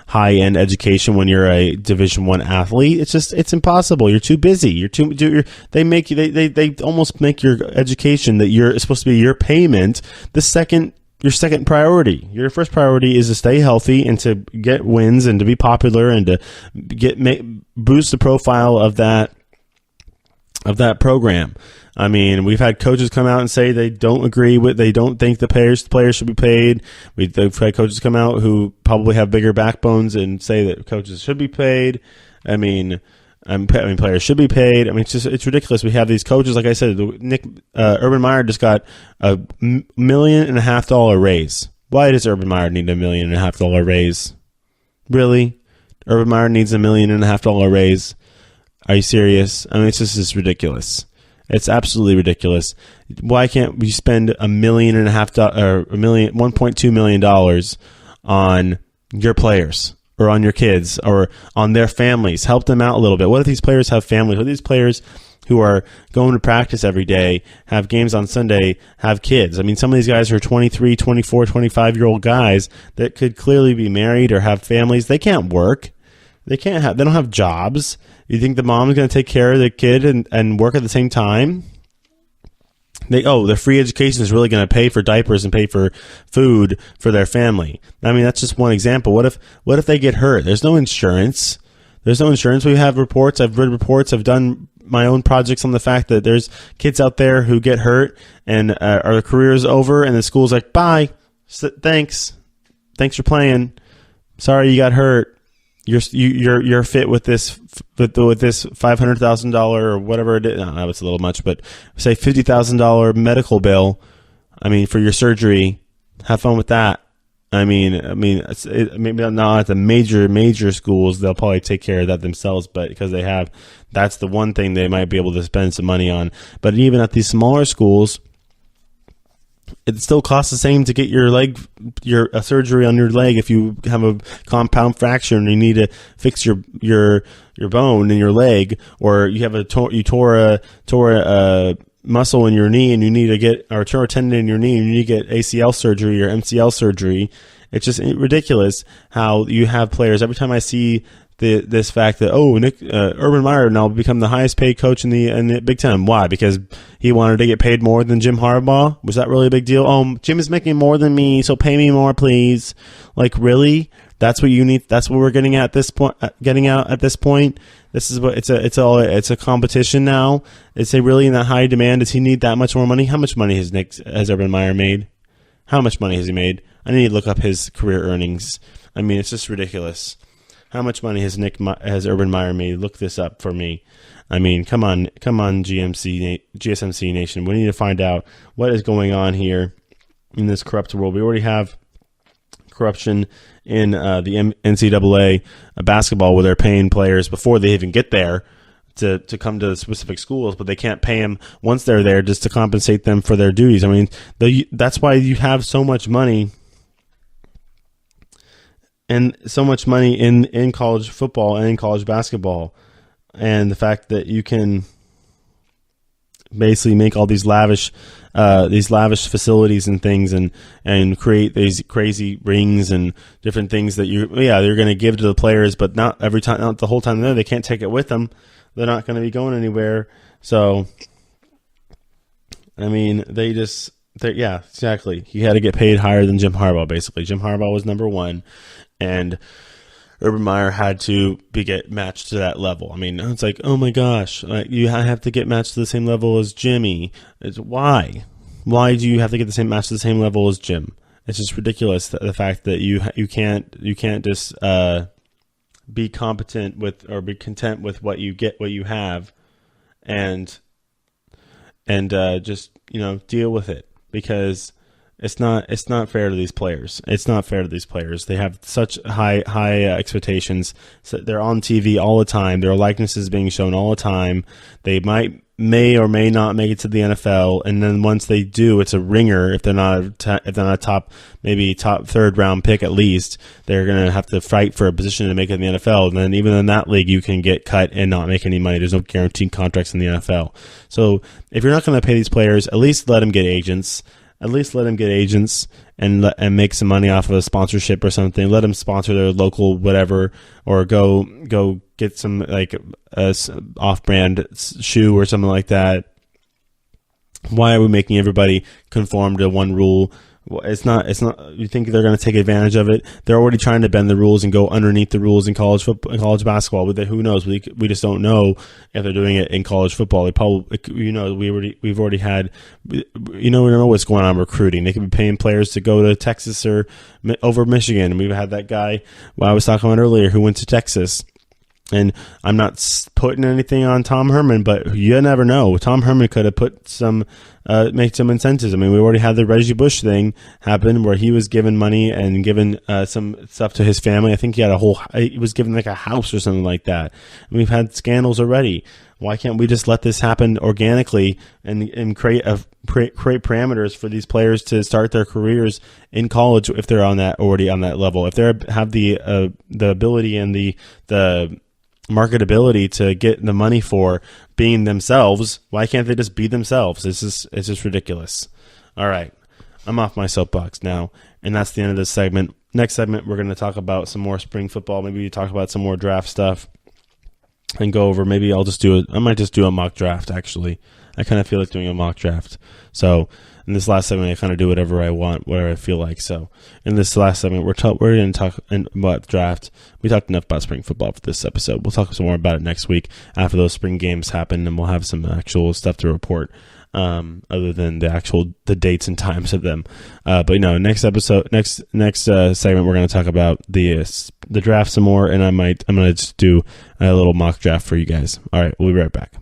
high end education when you're a Division I athlete. It's impossible. You're too busy. They almost make your education that you're supposed to be your payment your second priority. Your first priority is to stay healthy and to get wins and to be popular and to boost the profile of that program. I mean, we've had coaches come out and say they don't think the players should be paid. We've had coaches come out who probably have bigger backbones and say that coaches should be paid. I mean, players should be paid. I mean, it's ridiculous. We have these coaches, like I said, Urban Meyer just got $1.5 million raise. Why does Urban Meyer need $1.5 million raise? Really? Urban Meyer needs $1.5 million raise? Are you serious? I mean, it's just ridiculous. It's absolutely ridiculous. Why can't we spend $1.2 million on your players, or on your kids, or on their families? Help them out a little bit. What if these players have families? What if these players who are going to practice every day, have games on Sunday, have kids? I mean, some of these guys are 23, 24, 25-year-old guys that could clearly be married or have families. They can't work. They don't have jobs. You think the mom's going to take care of the kid and work at the same time? The free education is really going to pay for diapers and pay for food for their family. I mean, that's just one example. What if they get hurt? There's no insurance. We have reports. I've read reports. I've done my own projects on the fact that there's kids out there who get hurt and our career is over, and the school's like, bye, thanks for playing. Sorry you got hurt. You're fit with this $500,000 or whatever it is. No, it's a little much, but say $50,000 medical bill. I mean, for your surgery. Have fun with that. I mean, maybe not at the major schools. They'll probably take care of that themselves, but because that's the one thing they might be able to spend some money on. But even at these smaller schools, it still costs the same to get a surgery on your leg if you have a compound fracture and you need to fix your bone in your leg, or you have you tore a muscle in your knee and you need to get, or tore a tendon in your knee and you need to get ACL surgery or MCL surgery. It's just ridiculous how you have players. Every time I see this fact that Urban Meyer now become the highest paid coach in the Big Ten. Why? Because he wanted to get paid more than Jim Harbaugh? Was that really a big deal? Jim is making more than me, so pay me more, please. Like, really? That's what you need. That's what we're getting at this point. This is what it's a competition now. Is he really in that high demand? Does he need that much more money? How much money has Urban Meyer made? How much money has he made? I need to look up his career earnings. I mean, it's just ridiculous. How much money has Urban Meyer made? Look this up for me. I mean, come on, GSMC Nation. We need to find out what is going on here in this corrupt world. We already have corruption in the NCAA basketball, where they're paying players before they even get there to come to specific schools, but they can't pay them once they're there just to compensate them for their duties. I mean, that's why you have so much money. And so much money in college football and in college basketball. And the fact that you can basically make all these lavish facilities and things, and create these crazy rings and different things that they're going to give to the players, but not the whole time there. They can't take it with them. They're not going to be going anywhere. So, I mean, exactly. You had to get paid higher than Jim Harbaugh, basically. Jim Harbaugh was number one, and Urban Meyer had to get matched to that level. I mean, it's like, oh my gosh, you have to get matched to the same level as Jimmy. Why? Why do you have to get matched to the same level as Jim? It's just ridiculous, the fact that you can't just be competent with, or be content with what you have, and just deal with it, because it's not fair to these players. It's not fair to these players. They have such high expectations. So they're on TV all the time. Their likeness is being shown all the time. They may or may not make it to the NFL, and then once they do, it's a ringer. If they're not a top third round pick at least, they're going to have to fight for a position to make it in the NFL. And then even in that league, you can get cut and not make any money. There's no guaranteed contracts in the NFL. So if you're not going to pay these players, at least let them get agents. At least let them get agents and make some money off of a sponsorship or something. Let them sponsor their local whatever, or go get some like a off-brand shoe or something like that. Why are we making everybody conform to one rule? Well, it's not. You think they're going to take advantage of it? They're already trying to bend the rules and go underneath the rules in college football, college basketball. But who knows? We just don't know if they're doing it in college football. They probably, we've already had, we don't know what's going on recruiting. They could be paying players to go to Texas or over Michigan. And we've had that guy I was talking about earlier who went to Texas. And I'm not putting anything on Tom Herman, but you never know. Tom Herman could have put make some incentives. I mean, we already had the Reggie Bush thing happen where he was given money and given some stuff to his family. I think he was given like a house or something like that. And we've had scandals already. Why can't we just let this happen organically and create parameters for these players to start their careers in college if they're already on that level? If they have the ability and the marketability to get the money for being themselves, why can't they just be themselves? It's just ridiculous. All right, I'm off my soapbox now, and that's the end of this segment. Next segment, we're going to talk about some more spring football. Maybe we talk about some more draft stuff and go over. Maybe I might just do a mock draft. Actually, I kind of feel like doing a mock draft. So in this last segment, I kind of do whatever I want, whatever I feel like. So in this last segment, we're going to talk about draft. We talked enough about spring football for this episode. We'll talk some more about it next week after those spring games happen, and we'll have some actual stuff to report other than the dates and times of them. But next segment, we're going to talk about the draft some more, and I'm going to just do a little mock draft for you guys. All right, we'll be right back.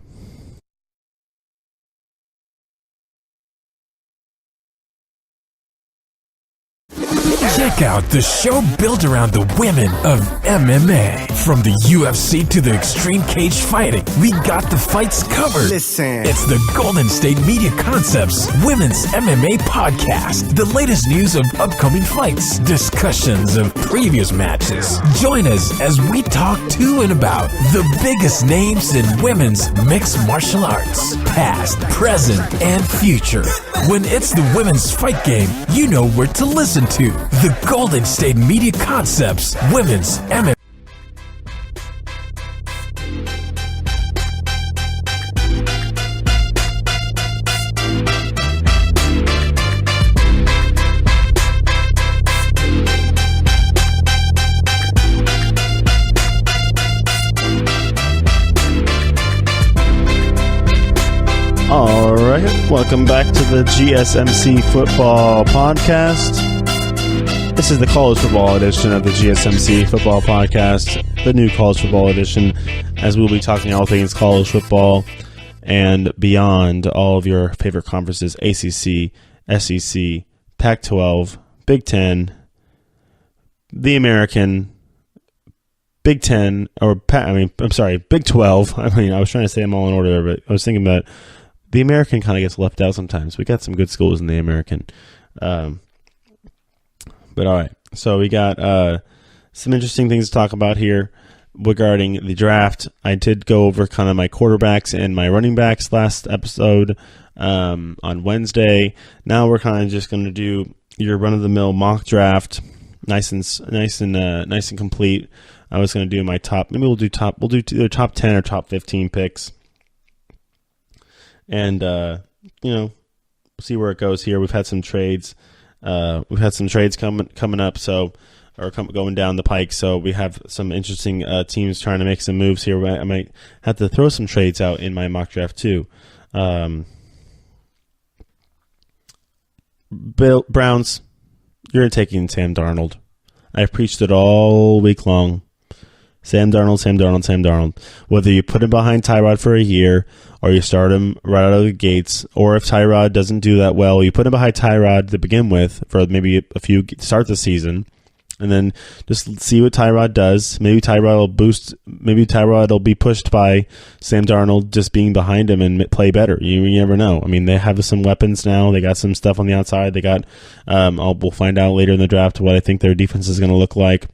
Check out the show built around the women of MMA. From the UFC to the extreme cage fighting, we got the fights covered. Listen. It's the Golden State Media Concepts Women's MMA Podcast. The latest news of upcoming fights, discussions of previous matches. Join us as we talk to and about the biggest names in women's mixed martial arts, past, present, and future. When it's the women's fight game, you know where to listen to. The Golden State Media Concepts Women's MMA. All right, welcome back to the GSMC Football Podcast. This is the college football edition of the GSMC Football Podcast, the new college football edition, as we'll be talking all things college football and beyond, all of your favorite conferences: ACC, SEC, Pac-12, Big Ten, the American, Big Ten, Big 12. I was trying to say them all in order, but I was thinking that the American kind of gets left out sometimes. We got some good schools in the American. But all right, so we got some interesting things to talk about here. regarding the draft. I did go over kind of my quarterbacks and my running backs last episode on Wednesday. Now we're kind of just going to do your run-of-the-mill mock draft, nice and complete. I was going to do my top. Maybe we'll do either top 10 or top 15 picks, and see where it goes here. We've had some trades. Coming up, going down the pike. So we have some interesting teams trying to make some moves here. I might have to throw some trades out in my mock draft too. Browns, you're taking Sam Darnold. I've preached it all week long. Sam Darnold. Whether you put him behind Tyrod for a year or you start him right out of the gates, or if Tyrod doesn't do that well, you put him behind Tyrod to begin with for maybe a few start the season, and then just see what Tyrod does. Maybe Tyrod will boost. Maybe Tyrod will be pushed by Sam Darnold just being behind him and play better. You never know. I mean, they have some weapons now. They got some stuff on the outside. They got. We'll find out later in the draft what I think their defense is going to look like.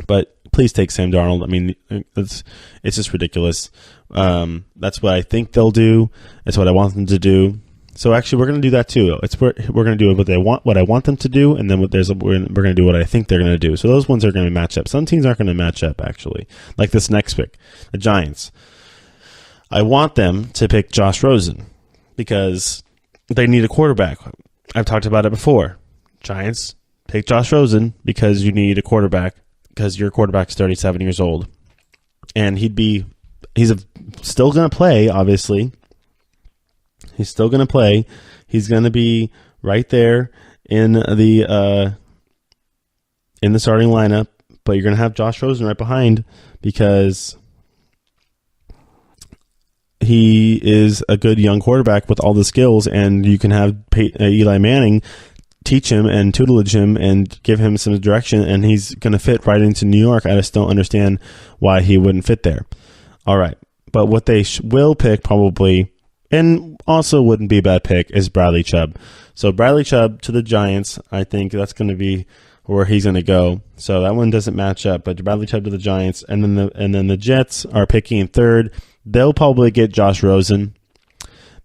But please take Sam Darnold. I mean, it's just ridiculous. That's what I think they'll do. It's what I want them to do. So actually, we're going to do that too. We're going to do what I want them to do, and then we're going to do what I think they're going to do. So those ones are going to match up. Some teams aren't going to match up actually. Like this next pick, the Giants. I want them to pick Josh Rosen because they need a quarterback. I've talked about it before. Giants, pick Josh Rosen because you need a quarterback. Because your quarterback's 37 years old, and he's still going to play. Obviously, he's still going to play. He's going to be right there in the starting lineup. But you're going to have Josh Rosen right behind because he is a good young quarterback with all the skills, and you can have Eli Manning teach him and tutelage him and give him some direction, and he's going to fit right into New York. I just don't understand why he wouldn't fit there. All right. But what they will pick probably, and also wouldn't be a bad pick, is Bradley Chubb. So Bradley Chubb to the Giants, I think that's going to be where he's going to go. So that one doesn't match up, but Bradley Chubb to the Giants. And then the Jets are picking third. They'll probably get Josh Rosen.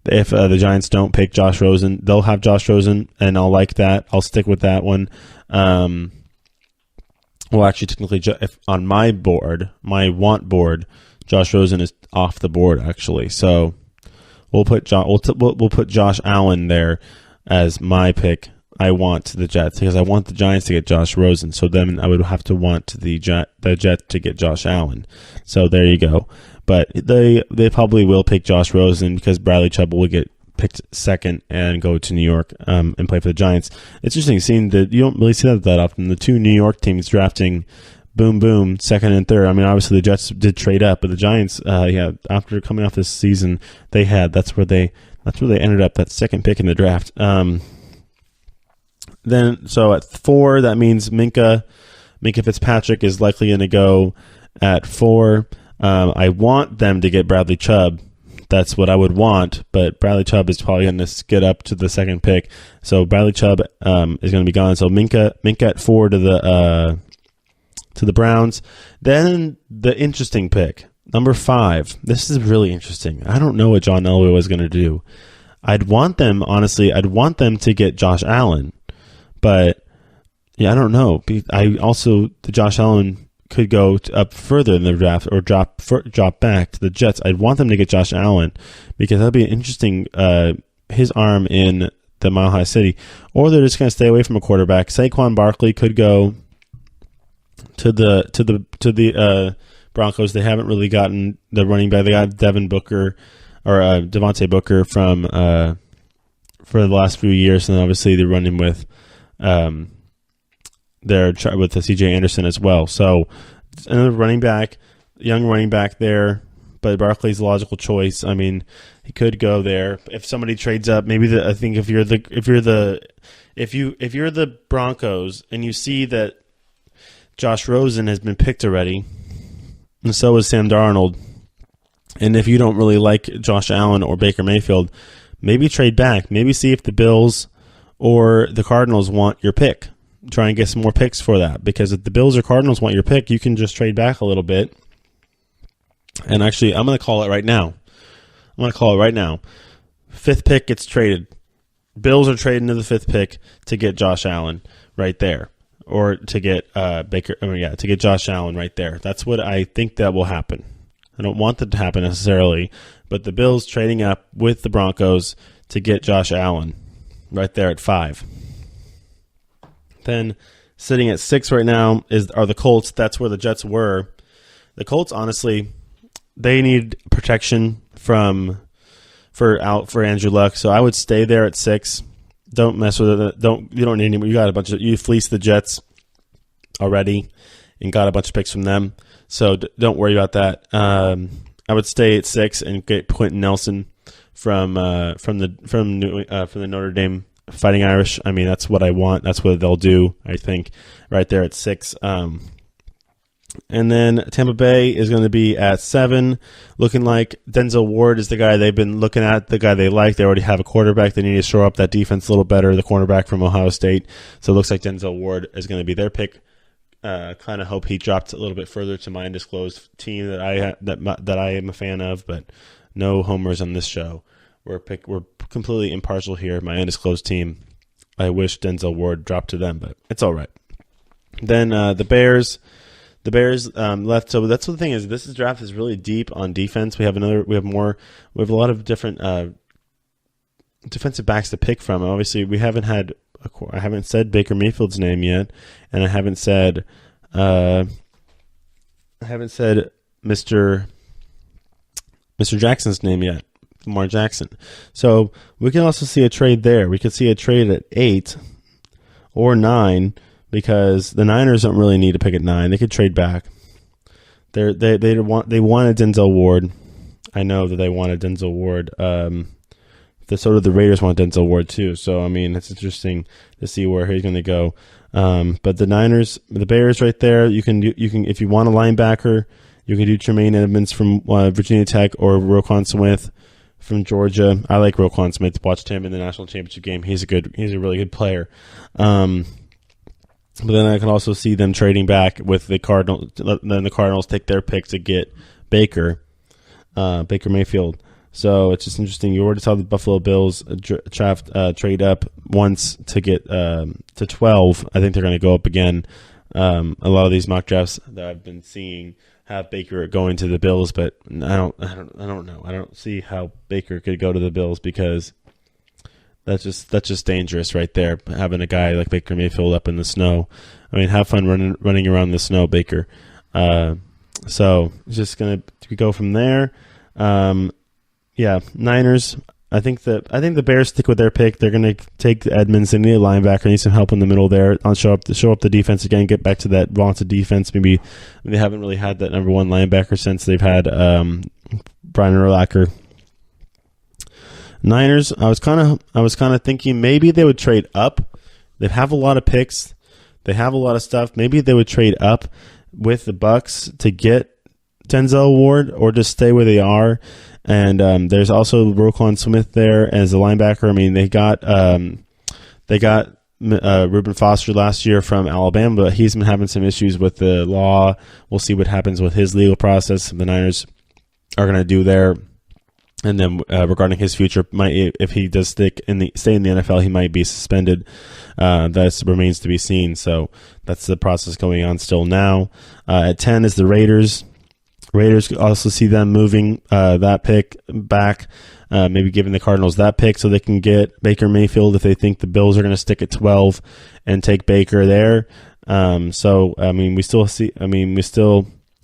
If the Giants don't pick Josh Rosen, they'll have Josh Rosen, and I'll like that. I'll stick with that one. Well, actually, technically, if on my board, my want board, Josh Rosen is off the board actually. So we'll put Josh Allen there as my pick. I want the Jets because I want the Giants to get Josh Rosen. So then I would have to want the Jets to get Josh Allen. So there you go. But they probably will pick Josh Rosen because Bradley Chubb will get picked second and go to New York and play for the Giants. It's interesting seeing that you don't really see that often. The two New York teams drafting boom, second and third. I mean, obviously the Jets did trade up, but the Giants, after coming off this season, that's where they ended up, that second pick in the draft. Then so at 4, that means Minka Fitzpatrick is likely going to go at 4. I want them to get Bradley Chubb. That's what I would want, but Bradley Chubb is probably going to get up to the second pick. So Bradley Chubb is going to be gone. So Minka at 4 to the Browns. Then the interesting pick, number 5. This is really interesting. I don't know what John Elway was going to do. I'd want them to get Josh Allen, but yeah, I don't know. The Josh Allen could go up further in the draft or drop back to the Jets. I'd want them to get Josh Allen because that'd be an interesting his arm in the Mile High City. Or they're just going to stay away from a quarterback. Saquon Barkley could go to the Broncos. They haven't really gotten the running back. They got Devontae Booker from for the last few years, and obviously they're running with with the C.J. Anderson as well. So another young running back there, but Barkley's a logical choice. I mean, he could go there if somebody trades up. Maybe I think if you're the Broncos and you see that Josh Rosen has been picked already, and so is Sam Darnold, and if you don't really like Josh Allen or Baker Mayfield, maybe trade back. Maybe see if the Bills or the Cardinals want your pick. try and get some more picks for that, because if the Bills or Cardinals want your pick, you can just trade back a little bit. And actually, I'm going to call it right now. 5th pick gets traded. Bills are trading to the 5th pick to get Josh Allen right there, or to get to get Josh Allen right there. That's what I think that will happen. I don't want that to happen necessarily, but the Bills trading up with the Broncos to get Josh Allen right there at 5. Then sitting at 6 right now are the Colts. That's where the Jets were. The Colts, honestly, they need protection for Andrew Luck, so I would stay there at 6. Don't mess with it. You don't need any. You fleeced the Jets already and got a bunch of picks from them, so don't worry about that. I would stay at 6 and get Quentin Nelson from the Notre Dame Fighting Irish. I mean, that's what I want. That's what they'll do, I think, right there at 6. And then Tampa Bay is going to be at 7, looking like Denzel Ward is the guy they've been looking at, the guy they like. They already have a quarterback. They need to shore up that defense a little better, the cornerback from Ohio State. So it looks like Denzel Ward is going to be their pick. Kind of hope he dropped a little bit further to my undisclosed team that I am a fan of, but no homers on this show. We're completely impartial here. My undisclosed team. I wish Denzel Ward dropped to them, but it's all right. Then the Bears. The Bears left. So that's the thing is, this draft is really deep on defense. We have a lot of different defensive backs to pick from. Obviously, I haven't said Baker Mayfield's name yet, and I haven't said Mr. Jackson's name yet, Lamar Jackson. So we can also see a trade there. We could see a trade at 8 or 9. Because the Niners don't really need to pick at 9. They could trade back. They wanted Denzel Ward. I know that they wanted Denzel Ward. So did the Raiders want Denzel Ward too. So I mean, it's interesting to see where he's going to go. But the Bears right there. You can if you want a linebacker, you can do Tremaine Edmonds from Virginia Tech or Roquan Smith from Georgia. I like Roquan Smith. Watched him in the national championship game. He's a really good player. But then I can also see them trading back with the Cardinals. Then the Cardinals take their pick to get Baker Mayfield. So it's just interesting. You already saw the Buffalo Bills trade up once to get to 12. I think they're going to go up again. A lot of these mock drafts that I've been seeing have Baker going to the Bills, but I don't know. I don't see how Baker could go to the Bills, because that's just dangerous right there, having a guy like Baker Mayfield up in the snow. I mean, have fun running around the snow, Baker. So just going to go from there. Niners. I think the Bears stick with their pick. They're going to take Edmonds. They need a linebacker. They need some help in the middle there. I'll show up the defense again. Get back to that vaunted defense. Maybe they haven't really had that number 1 linebacker since they've had Brian Urlacher. Niners, I was kind of thinking maybe they would trade up. They have a lot of picks. They have a lot of stuff. Maybe they would trade up with the Bucks to get Denzel Ward, or just stay where they are. And there's also Roquan Smith there as a linebacker. I mean, they got Reuben Foster last year from Alabama, but he's been having some issues with the law. We'll see what happens with his legal process. The Niners are going to do there. And then regarding his future, if he does stay in the NFL, he might be suspended. That remains to be seen. So that's the process going on still now. At 10 is the Raiders. Raiders also see them moving that pick back, maybe giving the Cardinals that pick so they can get Baker Mayfield if they think the Bills are going to stick at 12 and take Baker there. So I mean, we still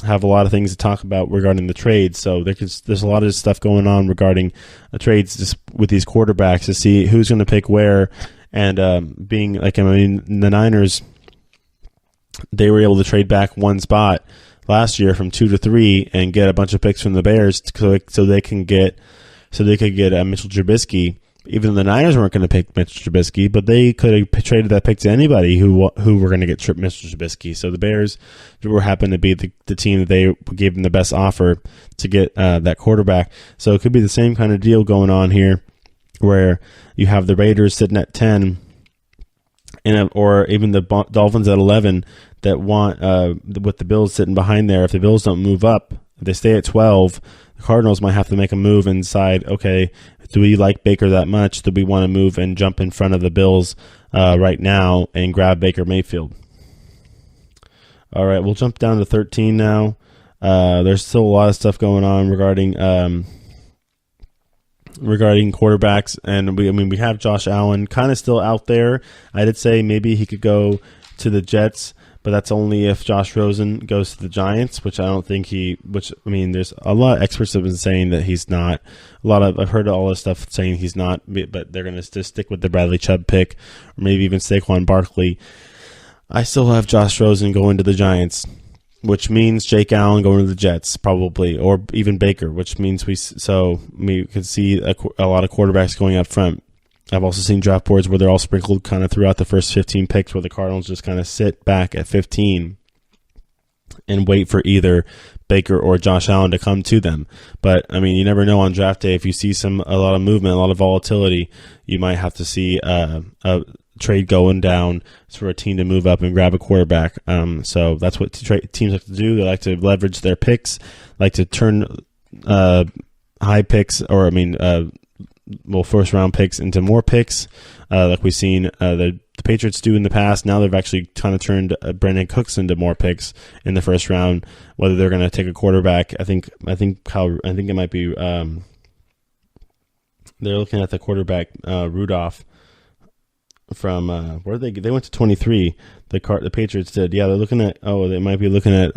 have a lot of things to talk about regarding the trades. So there's a lot of stuff going on regarding trades just with these quarterbacks to see who's going to pick where. And the Niners, they were able to trade back one spot last year from 2 to 3 and get a bunch of picks from the Bears so they could get Mitchell Trubisky. Even though the Niners weren't going to pick Mitchell Trubisky, but they could have traded that pick to anybody who were going to get Mitchell Trubisky. So the Bears happened to be the team that they gave them the best offer to get that quarterback. So it could be the same kind of deal going on here, where you have the Raiders sitting at 10 or even the Dolphins at 11 that want with the Bills sitting behind there. If the Bills don't move up, if they stay at 12, the Cardinals might have to make a move and decide, okay, do we like Baker that much? Do we want to move and jump in front of the Bills right now and grab Baker Mayfield? All right, we'll jump down to 13 now. There's still a lot of stuff going on regarding quarterbacks, and we have Josh Allen kind of still out there. I did say maybe he could go to the Jets, but that's only if Josh Rosen goes to the Giants, which I don't think there's a lot of experts have been saying that he's not. I've heard all this stuff saying he's not, but they're going to just stick with the Bradley Chubb pick, or maybe even Saquon Barkley. I still have Josh Rosen going to the Giants, which means Jake Allen going to the Jets, probably, or even Baker, which means we could see a lot of quarterbacks going up front. I've also seen draft boards where they're all sprinkled kind of throughout the first 15 picks, where the Cardinals just kind of sit back at 15 and wait for either Baker or Josh Allen to come to them. But, you never know on draft day. If you see a lot of movement, a lot of volatility, you might have to see a trade going down for a team to move up and grab a quarterback. So that's what teams like to do. They like to leverage their picks, like to turn high picks, or first round picks into more picks, like we've seen the Patriots do in the past. Now they've actually kind of turned Brandon Cooks into more picks in the first round. Whether they're going to take a quarterback, I think it might be they're looking at the quarterback Rudolph from where they went to 23. The Patriots did. Yeah, they're looking at. They might be looking at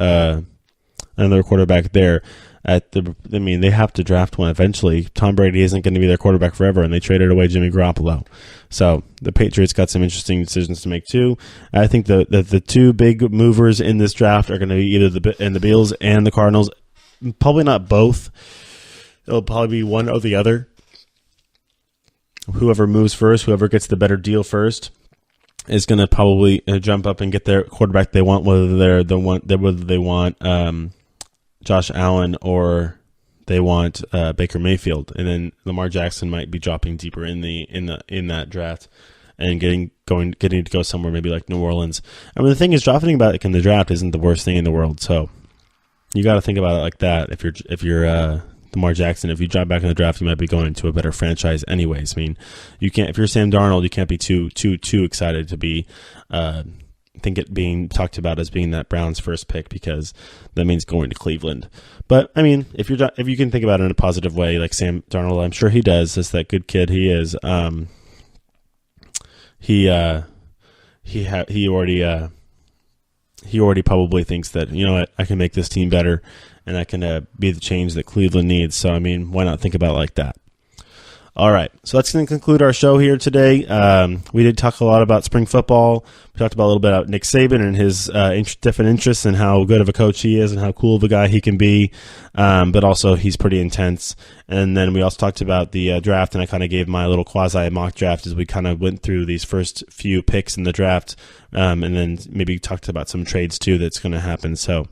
another quarterback there. They have to draft one eventually. Tom Brady isn't going to be their quarterback forever, and they traded away Jimmy Garoppolo. So the Patriots got some interesting decisions to make too. I think the two big movers in this draft are going to be either the Bills and the Cardinals. Probably not both. It'll probably be one or the other. Whoever moves first, whoever gets the better deal first, is going to probably jump up and get their quarterback they want, whether they want Josh Allen or they want Baker Mayfield, and then Lamar Jackson might be dropping deeper in that draft and getting to go somewhere maybe like New Orleans. The thing is, drafting back in the draft isn't the worst thing in the world, so you got to think about it like that. If you're Lamar Jackson, if you drop back in the draft, you might be going to a better franchise anyways. You can't. If you're Sam Darnold, you can't be too excited to be. Think it being talked about as being that Browns first pick, because that means going to Cleveland. But if you can think about it in a positive way, like Sam Darnold, I'm sure he does. As that good kid he is, he already probably thinks that, you know what, I can make this team better, and I can be the change that Cleveland needs. So why not think about it like that? All right, so that's going to conclude our show here today. We did talk a lot about spring football. We talked about a little bit about Nick Saben and his different interests and how good of a coach he is and how cool of a guy he can be, but also he's pretty intense. And then we also talked about the draft, and I kind of gave my little quasi mock draft as we kind of went through these first few picks in the draft, and then maybe talked about some trades too that's going to happen. So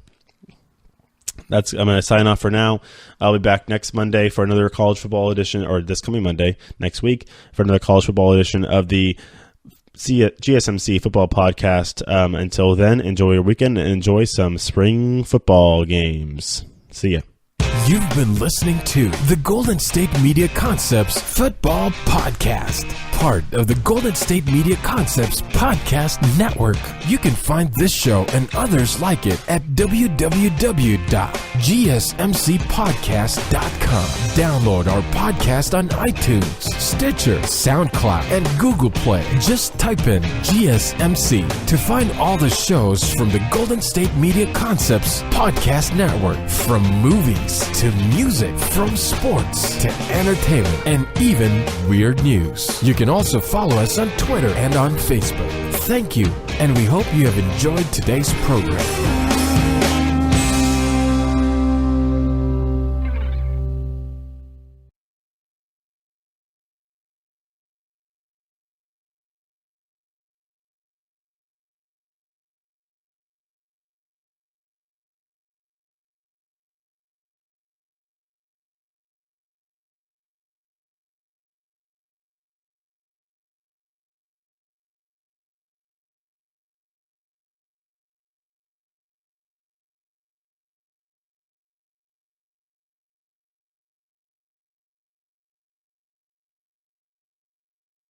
I'm going to sign off for now. I'll be back next Monday for another college football edition, or this coming Monday next week for another college football edition of the GSMC football podcast. Until then, enjoy your weekend and enjoy some spring football games. See ya. You've been listening to the Golden State Media Concepts Football Podcast, part of the Golden State Media Concepts Podcast Network. You can find this show and others like it at www.gsmcpodcast.com. Download our podcast on iTunes, Stitcher, SoundCloud, and Google Play. Just type in GSMC to find all the shows from the Golden State Media Concepts Podcast Network, from movies to music, from sports to entertainment, and even weird news. You can also follow us on Twitter and on Facebook. Thank you, and we hope you have enjoyed today's program.